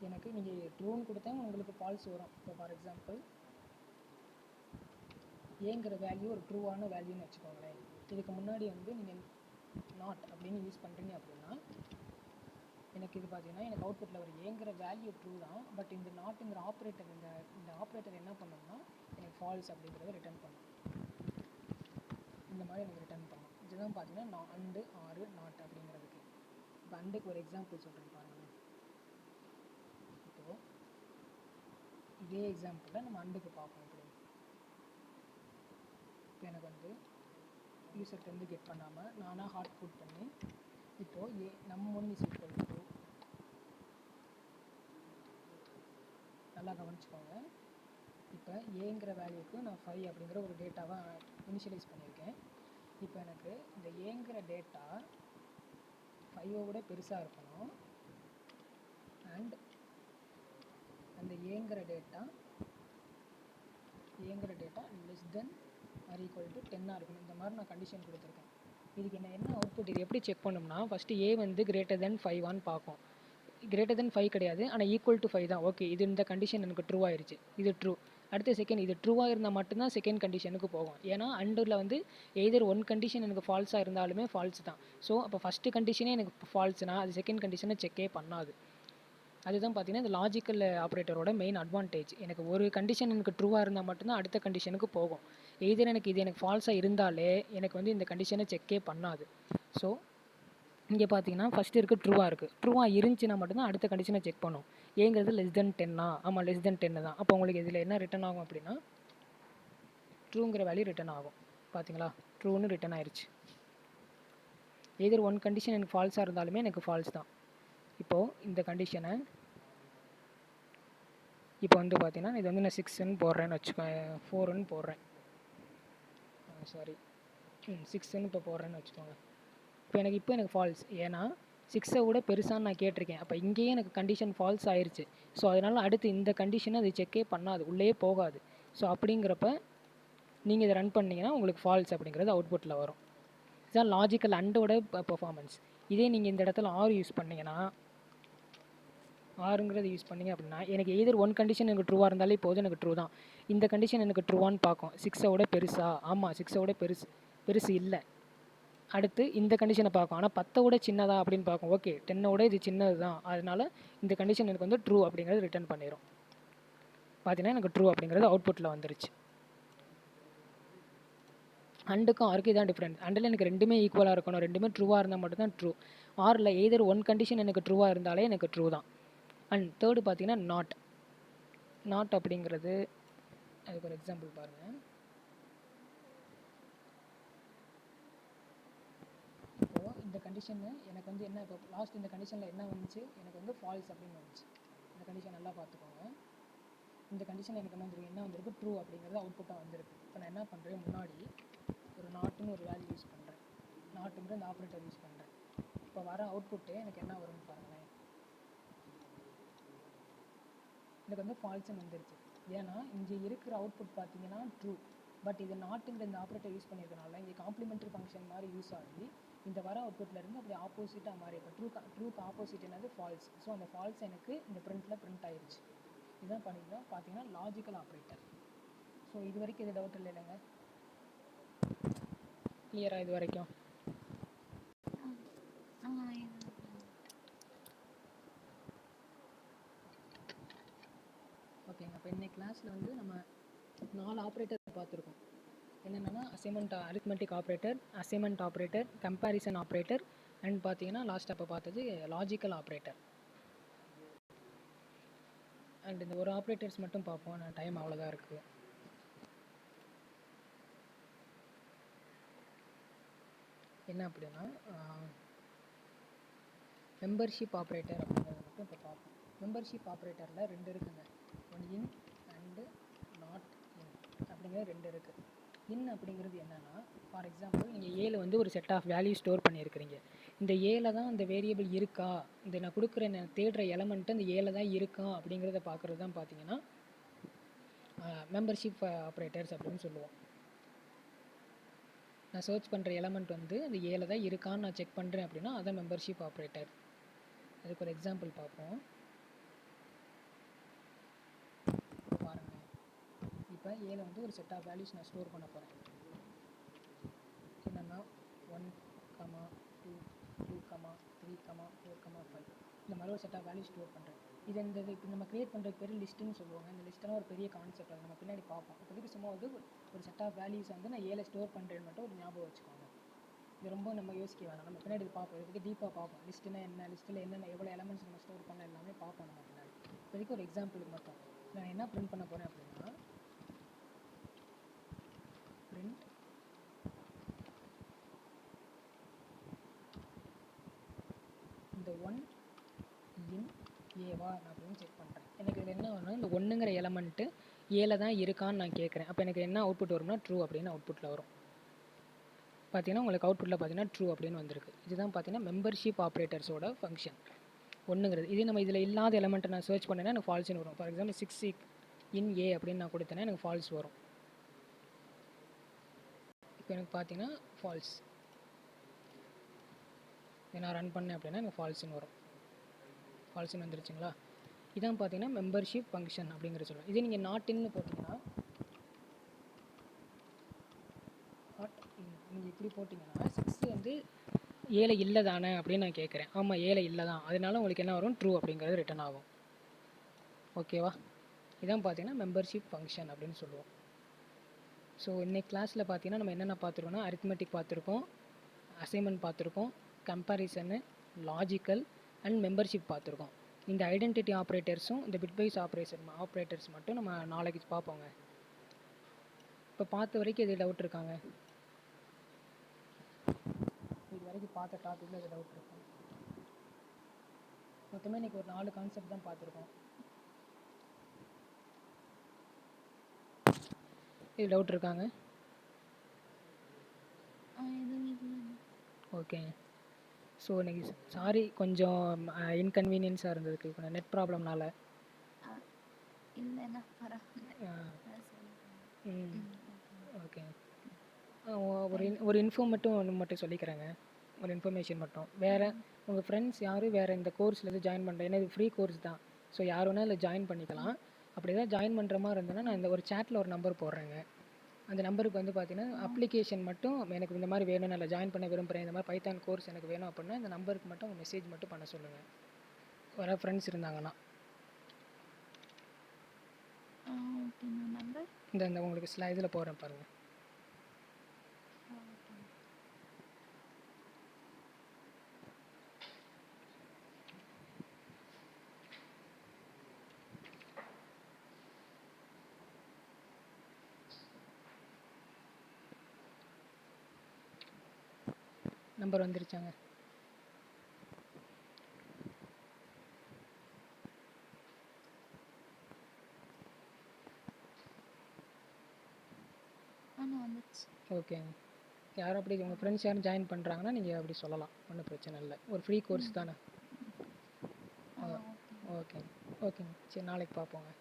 எனக்கு நீங்கள் ட்ரூன்னு கொடுத்தா உங்களுக்கு ஃபால்ஸ் வரும். இப்போ ஃபார் எக்ஸாம்பிள் ஏங்கிற வேல்யூ ஒரு ட்ரூவான வேல்யூன்னு வச்சுக்கோங்களேன். இதுக்கு முன்னாடி வந்து நீங்கள் நாட் அப்படின்னு யூஸ் பண்ணுறீங்க அப்படின்னா எனக்கு இது பார்த்தீங்கன்னா எனக்கு அவுட்புட்டில் ஒரு ஏங்கிற வேல்யூ ட்ரூ தான், பட் இந்த நாட்டுங்கிற ஆப்ரேட்டர் இந்த ஆப்ரேட்டர் என்ன பண்ணோம்னா எனக்கு ஃபால்ஸ் அப்படிங்கிறத ரிட்டர்ன் பண்ணும். இந்த மாதிரி எனக்கு ரிட்டர்ன் பண்ணும். இதுதான் பார்த்தீங்கன்னா அண்டு, ஆறு, நாட் அப்படிங்கிறதுக்கு. இப்போ அண்டுக்கு ஒரு எக்ஸாம்பிள் சொல்கிறேன் பாருங்கள். இப்போது இதே எக்ஸாம்பிளில் நம்ம அண்டுக்கு பார்ப்போம். இப்போ எனக்கு வந்து யூசர்கிட்டருந்து கெட் பண்ணாமல் நானாக ஹார்ட் புட் பண்ணி இப்போது நம்1 இஸ் ஈக்குவல் டு நல்லா கவனிச்சுக்கோங்க. இப்போ ஏங்கிற வேல்யூக்கு நான் 5 அப்படிங்கிற ஒரு டேட்டாவை இனிஷியலைஸ் பண்ணியிருக்கேன். இப்போ எனக்கு இந்த ஏங்கிற டேட்டா 5 விட பெருசாக இருக்கணும். அண்ட் அந்த ஏங்கிற data less than or equal to 10 இருக்கணும். இந்த மாதிரி நான் கண்டிஷன் கொடுத்துருக்கேன். இதுக்கு என்ன அவுட்புட், இது எப்படி செக் பண்ணோம்னா, ஃபஸ்ட்டு ஏ வந்து கிரேட்டர் தென் 5 பார்க்கும். கிரேட்டர் தென் 5 கிடையாது, ஆனால் ஈக்குவல் டு 5 தான். ஓகே, இது இந்த கண்டிஷன் எனக்கு ட்ரூ ஆயிடுச்சு, இது ட்ரூ. அடுத்த செகண்ட் இது ட்ரூவாக இருந்தால் மட்டும்தான் செகண்ட் கண்டிஷனுக்கு போகும். ஏன்னா அண்டில் வந்து எய்தர் ஒன் கண்டிஷன் எனக்கு ஃபால்ஸாக இருந்தாலுமே ஃபால்ஸ் தான். ஸோ அப்போ ஃபஸ்ட்டு கண்டிஷனே எனக்கு ஃபால்ஸ்னா அது செகண்ட் கண்டிஷனை செக்கே பண்ணாது. அதுதான் பார்த்தீங்கன்னா இந்த லாஜிக்கல் ஆப்ரேட்டரோட மெயின் அட்வான்டேஜ். எனக்கு ஒரு கண்டிஷன் எனக்கு ட்ரூவாக இருந்தால் மட்டும்தான் அடுத்த கண்டிஷனுக்கு போகும். எய்தர் எனக்கு ஃபால்ஸாக இருந்தாலே எனக்கு வந்து இந்த கண்டிஷனை செக்கே பண்ணாது. ஸோ இங்கே பார்த்தீங்கன்னா ஃபஸ்ட்டு இருக்குது ட்ரூவாக இருக்குது. ட்ரூவாக இருந்துச்சுன்னா மட்டும்தான் அடுத்த கண்டிஷனை செக் பண்ணும். ஏங்கிறது லெஸ் தென் 10 ஆமாம் லெஸ் தென் 10 தான். அப்போ உங்களுக்கு இதில் என்ன ரிட்டன் ஆகும் அப்படின்னா ட்ரூங்கிற வேல்யூ ரிட்டன் ஆகும். பார்த்தீங்களா, ட்ரூன்னு ரிட்டன் ஆயிடுச்சு. எதிர் ஒன் கண்டிஷன் எனக்கு ஃபால்ஸாக இருந்தாலுமே எனக்கு ஃபால்ஸ் தான். இப்போது இந்த கண்டிஷனை இப்போ வந்து பார்த்தீங்கன்னா இது வந்து நான் 6ன்னு போடுறேன்னு வச்சுக்கோங்க, 4ன்னு போடுறேன், சாரி 6ன்னு இப்போ போடுறேன்னு வச்சுக்கோங்க. இப்போ எனக்கு ஃபால்ஸ், ஏன்னா 6 விட பெருசான்னு நான் கேட்டிருக்கேன். அப்போ இங்கேயே எனக்கு கண்டிஷன் ஃபால்ஸ் ஆயிடுச்சு. ஸோ அதனால் அடுத்து இந்த கண்டிஷனை அது செக்கே பண்ணாது, உள்ளே போகாது. ஸோ அப்படிங்கிறப்ப நீங்கள் இதை ரன் பண்ணிங்கன்னா உங்களுக்கு ஃபால்ஸ் அப்படிங்கிறது அவுட்புட்டில் வரும். இதுதான் லாஜிக்கல் அண்டோட பெர்ஃபார்மன்ஸ். இதே நீங்கள் இந்த இடத்துல ஆர் யூஸ் பண்ணிங்கன்னா, ஆறுங்கிறது யூஸ் பண்ணிங்க அப்படின்னா எனக்கு எய்தர் ஒன் கண்டிஷன் எனக்கு ட்ரூவாக இருந்தாலே போதும், எனக்கு ட்ரூ தான். இந்த கண்டிஷன் எனக்கு ட்ரூவான்னு பார்க்கும். 6 விட பெருசா, ஆமாம் 6 விட பெருசு இல்லை. அடுத்து இந்த கண்டிஷனை பார்க்கும், ஆனால் 10 விட சின்னதா அப்படின்னு பார்க்கும். ஓகே 10 விட இது சின்னது தான், அதனால் இந்த கண்டிஷன் எனக்கு வந்து ட்ரூ அப்படிங்கிறது ரிட்டர்ன் பண்ணிடும். பார்த்தீங்கன்னா எனக்கு ட்ரூ அப்படிங்கிறது அவுட்புட்டில் வந்துருச்சு. அண்டுக்கும் ஆருக்கு இதான் டிஃப்ரெண்ட். அண்டில் எனக்கு ரெண்டுமே ஈக்குவலாக இருக்கணும், ரெண்டுமே ட்ரூவாக இருந்தால் மட்டும்தான் ட்ரூ. ஆரில் எய்தர் ஒன் கண்டிஷன் எனக்கு ட்ரூவாக இருந்தாலே எனக்கு ட்ரூ தான். அண்ட் தேர்டு பார்த்தீங்கன்னா நாட் அப்படிங்கிறது, அதுக்கு ஒரு எக்ஸாம்பிள் பாருங்கள். இப்போது இந்த கண்டிஷனு எனக்கு வந்து என்ன, இப்போ லாஸ்ட் இந்த கண்டிஷனில் என்ன வந்துச்சு, எனக்கு வந்து ஃபால்ஸ் அப்படின்னு வந்துச்சு. இந்த கண்டிஷன் நல்லா பார்த்துக்கோங்க. இந்த கண்டிஷன் எனக்கு என்ன வந்திருக்கு ட்ரூ அப்படிங்கிறது அவுட்புட்டாக வந்திருக்கு. இப்போ நான் என்ன பண்ணுறேன், முன்னாடி ஒரு நாட்டுன்னு ஒரு வேல்யூ யூஸ் பண்ணுறேன், நாட்டுங்கிற இந்த ஆப்ரேட்டர் யூஸ் பண்ணுறேன். இப்போ வர அவுட்புட்டு எனக்கு என்ன வரும்னு பாருங்களேன், எனக்கு வந்து ஃபால்ஸ்ன்னு வந்துருச்சு. ஏன்னா இங்கே இருக்கிற அவுட்புட் பார்த்தீங்கன்னா ட்ரூ, பட் இது நாட்டுங்கிற இந்த ஆப்ரேட்டர் யூஸ் பண்ணியிருக்கனால இங்கே காம்ப்ளிமெண்ட்ரி ஃபங்க்ஷன் மாதிரி யூஸ் ஆகி இந்த வர அவுட்புட்லேருந்து அப்படி ஆப்போசிட்டாக மாறி, இப்போ ட்ரூக்கு ஆப்போசிட் என்னது ஃபால்ஸ். ஸோ அந்த ஃபால்ஸ் எனக்கு இந்த பிரிண்ட் ஆயிடுச்சு. இதுதான் பார்த்தீங்கன்னா லாஜிக்கல் ஆப்ரேட்டர். ஸோ இது வரைக்கும் இது டவுட் இல்லைங்க, கிளியரா இது வரைக்கும்? ஓகேங்க. இப்போ இன்னைக்கு கிளாஸில் வந்து நம்ம 4 ஆப்ரேட்டர் பார்த்துருக்கோம். என்னென்னா arithmetic operator, assignment operator, comparison operator, and பார்த்தீங்கன்னா லாஸ்ட் அப்போ பார்த்தது லாஜிக்கல் ஆப்ரேட்டர். அண்ட் இந்த ஒரு ஆப்ரேட்டர்ஸ் மட்டும் பார்ப்போம், நான் டைம் அவ்வளோதான் இருக்குது. என்ன அப்படின்னா மெம்பர்ஷிப் ஆப்ரேட்டர் அப்படிங்கிறது மட்டும் இப்போ பார்ப்போம். மெம்பர்ஷிப் ஆப்ரேட்டரில் 2 இருக்குங்க, one in and not in அப்படிங்கிறது 2 இருக்குது. இன் அப்படிங்கிறது என்னென்னா, ஃபார் எக்ஸாம்பிள் நீங்கள் ஏல வந்து ஒரு செட் ஆஃப் வேல்யூ ஸ்டோர் பண்ணியிருக்கிறீங்க. இந்த ஏல தான் இந்த வேரியபிள் இருக்கா, இந்த நான் கொடுக்குற தேடுற எலமெண்ட்டு இந்த ஏல தான் இருக்கா அப்படிங்கிறத பார்க்குறது தான் பார்த்தீங்கன்னா மெம்பர்ஷிப் ஆப்ரேட்டர்ஸ் அப்படின்னு சொல்லுவோம். நான் சர்ச் பண்ணுற எலமெண்ட் வந்து அந்த ஏல தான் இருக்கான்னு நான் செக் பண்ணுறேன் அப்படின்னா அதான் மெம்பர்ஷிப் ஆப்ரேட்டர். அதுக்கு ஒரு எக்ஸாம்பிள் பார்ப்போம். இப்போ பாருங்கள், இப்போ ஏல வந்து ஒரு செட் ஆஃப் வேல்யூஸ் நான் ஸ்டோர் பண்ண போகிறேன். என்னென்னா 1, 2, 3, 4, 5 இந்த மாதிரி ஒரு செட் ஆஃப் வேல்யூ ஸ்டோர் பண்ணுறேன். இது இப்போ நம்ம கிரியேட் பண்ணுற பேர் லிஸ்ட்டுன்னு சொல்லுவாங்க. இந்த லிஸ்ட்டெல்லாம் ஒரு பெரிய கான்செப்ட், அதை நம்ம பின்னாடி பார்ப்போம். இப்போதைக்கு சும்மா வந்து ஒரு செட் ஆஃப் வேல்யூஸ் வந்து நான் ஏல ஸ்டோர் பண்ணுறேன்னு மட்டும் ஒரு ஞாபகம் வச்சுக்கோங்க. இது ரொம்ப நம்ம யோசிக்க வேணாம், நம்ம பின்னாடி பார்ப்போம். இதை பற்றி டீப்பாக பார்ப்போம். லிஸ்ட்டுனா என்ன, லிஸ்ட்டில் என்னென்ன எவ்வளோ எலமெண்ட்ஸ் நம்ம ஸ்டோர் பண்ண எல்லாமே பார்ப்போம் நம்ம பின்னாடி. இப்போதைக்கு ஒரு எக்ஸாம்பிளுக்கு மட்டும் நான் என்ன பிரிண்ட் பண்ண போகிறேன் அப்படின்னா பிரிண்ட் இந்த 1 இன் ஏவா அப்படின்னு செக் பண்ணுறேன். எனக்கு இதில் என்ன வேணும்னா 1ங்கிற எலமெண்ட்டு ஏல தான் இருக்கான்னு நான் கேட்குறேன். அப்போ எனக்கு என்ன அவுட்புட் வரும்னா ட்ரூ அப்படின்னு அவுட்புட்டில் வரும். பார்த்தீங்கன்னா உங்களுக்கு அவுட்புட்டில் பார்த்தீங்கன்னா ட்ரூ அப்படின்னு வந்திருக்கு. இதுதான் பார்த்தீங்கன்னா மெம்பர்ஷிப் ஆப்ரேட்டர்ஸோட ஃபங்க்ஷன் 1ங்கிறது. இதே நம்ம இதில் இல்லாத எலமெண்ட்டை நான் சர்ச் பண்ணேன்னா எனக்கு ஃபால்ஸ்னு வரும். ஃபார் எக்ஸாம்பிள் 6 இன் ஏ அப்படின்னு நான் கொடுத்தேன்னா எனக்கு ஃபால்ஸ் வரும். இப்போ எனக்கு பார்த்தீங்கன்னா ஃபால்ஸ். இதை நான் ரன் பண்ணேன் அப்படின்னா எனக்கு ஃபால்ஸ்னு வரும். ஃபால்ஸ்னு வந்துருச்சுங்களா? இதான் பார்த்தீங்கன்னா மெம்பர்ஷிப் ஃபங்க்ஷன் அப்படிங்கிற சொல்லலாம். இதே நீங்கள் நாட் இன்னு போட்டிங்கன்னா நீங்கள் இப்படி போட்டிங்கன்னா 6 வந்து ஏல இல்லை தானே அப்படின்னு நான் கேட்குறேன். ஆமாம் ஏல இல்லை தான், அதனால உங்களுக்கு என்ன வரும் ட்ரூ அப்படிங்கிறது ரிட்டன் ஆகும். ஓகேவா? இதான் பார்த்தீங்கன்னா மெம்பர்ஷிப் ஃபங்க்ஷன் அப்படின்னு சொல்லுவோம். ஸோ இன்னைக்கு கிளாஸில் பார்த்தீங்கன்னா நம்ம என்னென்ன பார்த்துருக்கோம்னா அரித்மெட்டிக் பார்த்துருக்கோம், அசைன்மெண்ட் பார்த்துருக்கோம், கம்பேரிசனு, லாஜிக்கல் அண்ட் மெம்பர்ஷிப் பார்த்துருக்கோம். இந்த ஐடென்டிட்டி ஆப்ரேட்டர்ஸும் இந்த பிட்வைஸ் ஆப்ரேட்டர்ஸ் மட்டும் நம்ம நாளைக்கு பார்ப்போங்க. இப்போ பார்த்த வரைக்கும் எது டவுட் இருக்காங்க? இது வரைக்கும் பார்த்த டாப்பிக்கில் எது டவுட் இருக்கும்? மொத்தமே இன்றைக்கி ஒரு 4 கான்செப்ட் தான் பார்த்துருக்கோம். இது டவுட் இருக்காங்க? ஓகே. ஸோ இன்றைக்கி சாரி கொஞ்சம் இன்கன்வீனியன்ஸாக இருந்ததுக்கு இப்போ நெட் ப்ராப்ளம்னால. ஓகே. ஒரு இன்ஃபோ மட்டும் சொல்லிக்கிறேங்க. ஒரு இன்ஃபர்மேஷன் மட்டும். வேறு உங்கள் ஃப்ரெண்ட்ஸ் யாரும் வேறு இந்த கோர்ஸில் எதுவும் ஜாயின் பண்ணுறேன், ஏன்னா இது ஃப்ரீ கோர்ஸ் தான். ஸோ யார் வேணால் இதில் ஜாயின் பண்ணிக்கலாம். அப்படி ஏதாவது ஜாயின் பண்ணுற மாதிரி இருந்ததுன்னா நான் இந்த ஒரு சேட்டில் ஒரு நம்பர் போடுறேங்க. அந்த நம்பருக்கு வந்து பார்த்தீங்கன்னா அப்ளிகேஷன் மட்டும் எனக்கு இந்த மாதிரி வேணும், நான் ஜாயின் பண்ண விரும்புகிறேன், இந்த மாதிரி பைத்தான் கோர்ஸ் எனக்கு வேணும் அப்படின்னா இந்த நம்பருக்கு மட்டும் உங்கள் மெசேஜ் மட்டும் பண்ண சொல்லுங்கள். வர ஃப்ரெண்ட்ஸ் இருந்தாங்கன்னா இந்த உங்களுக்கு இதில் போடுறேன் பாருங்கள். நம்பர் வந்துருச்சாங்க? ஓகே. யாரும் அப்படி உங்கள் ஃப்ரெண்ட்ஸ் யாரும் ஜாயின் பண்ணுறாங்கன்னா நீங்கள் அப்படி சொல்லலாம், ஒன்றும் பிரச்சனை இல்லை. ஒரு ஃப்ரீ கோர்ஸ் தானே. ஓகே ஓகேங்க. சரி நாளைக்கு பார்ப்போங்க.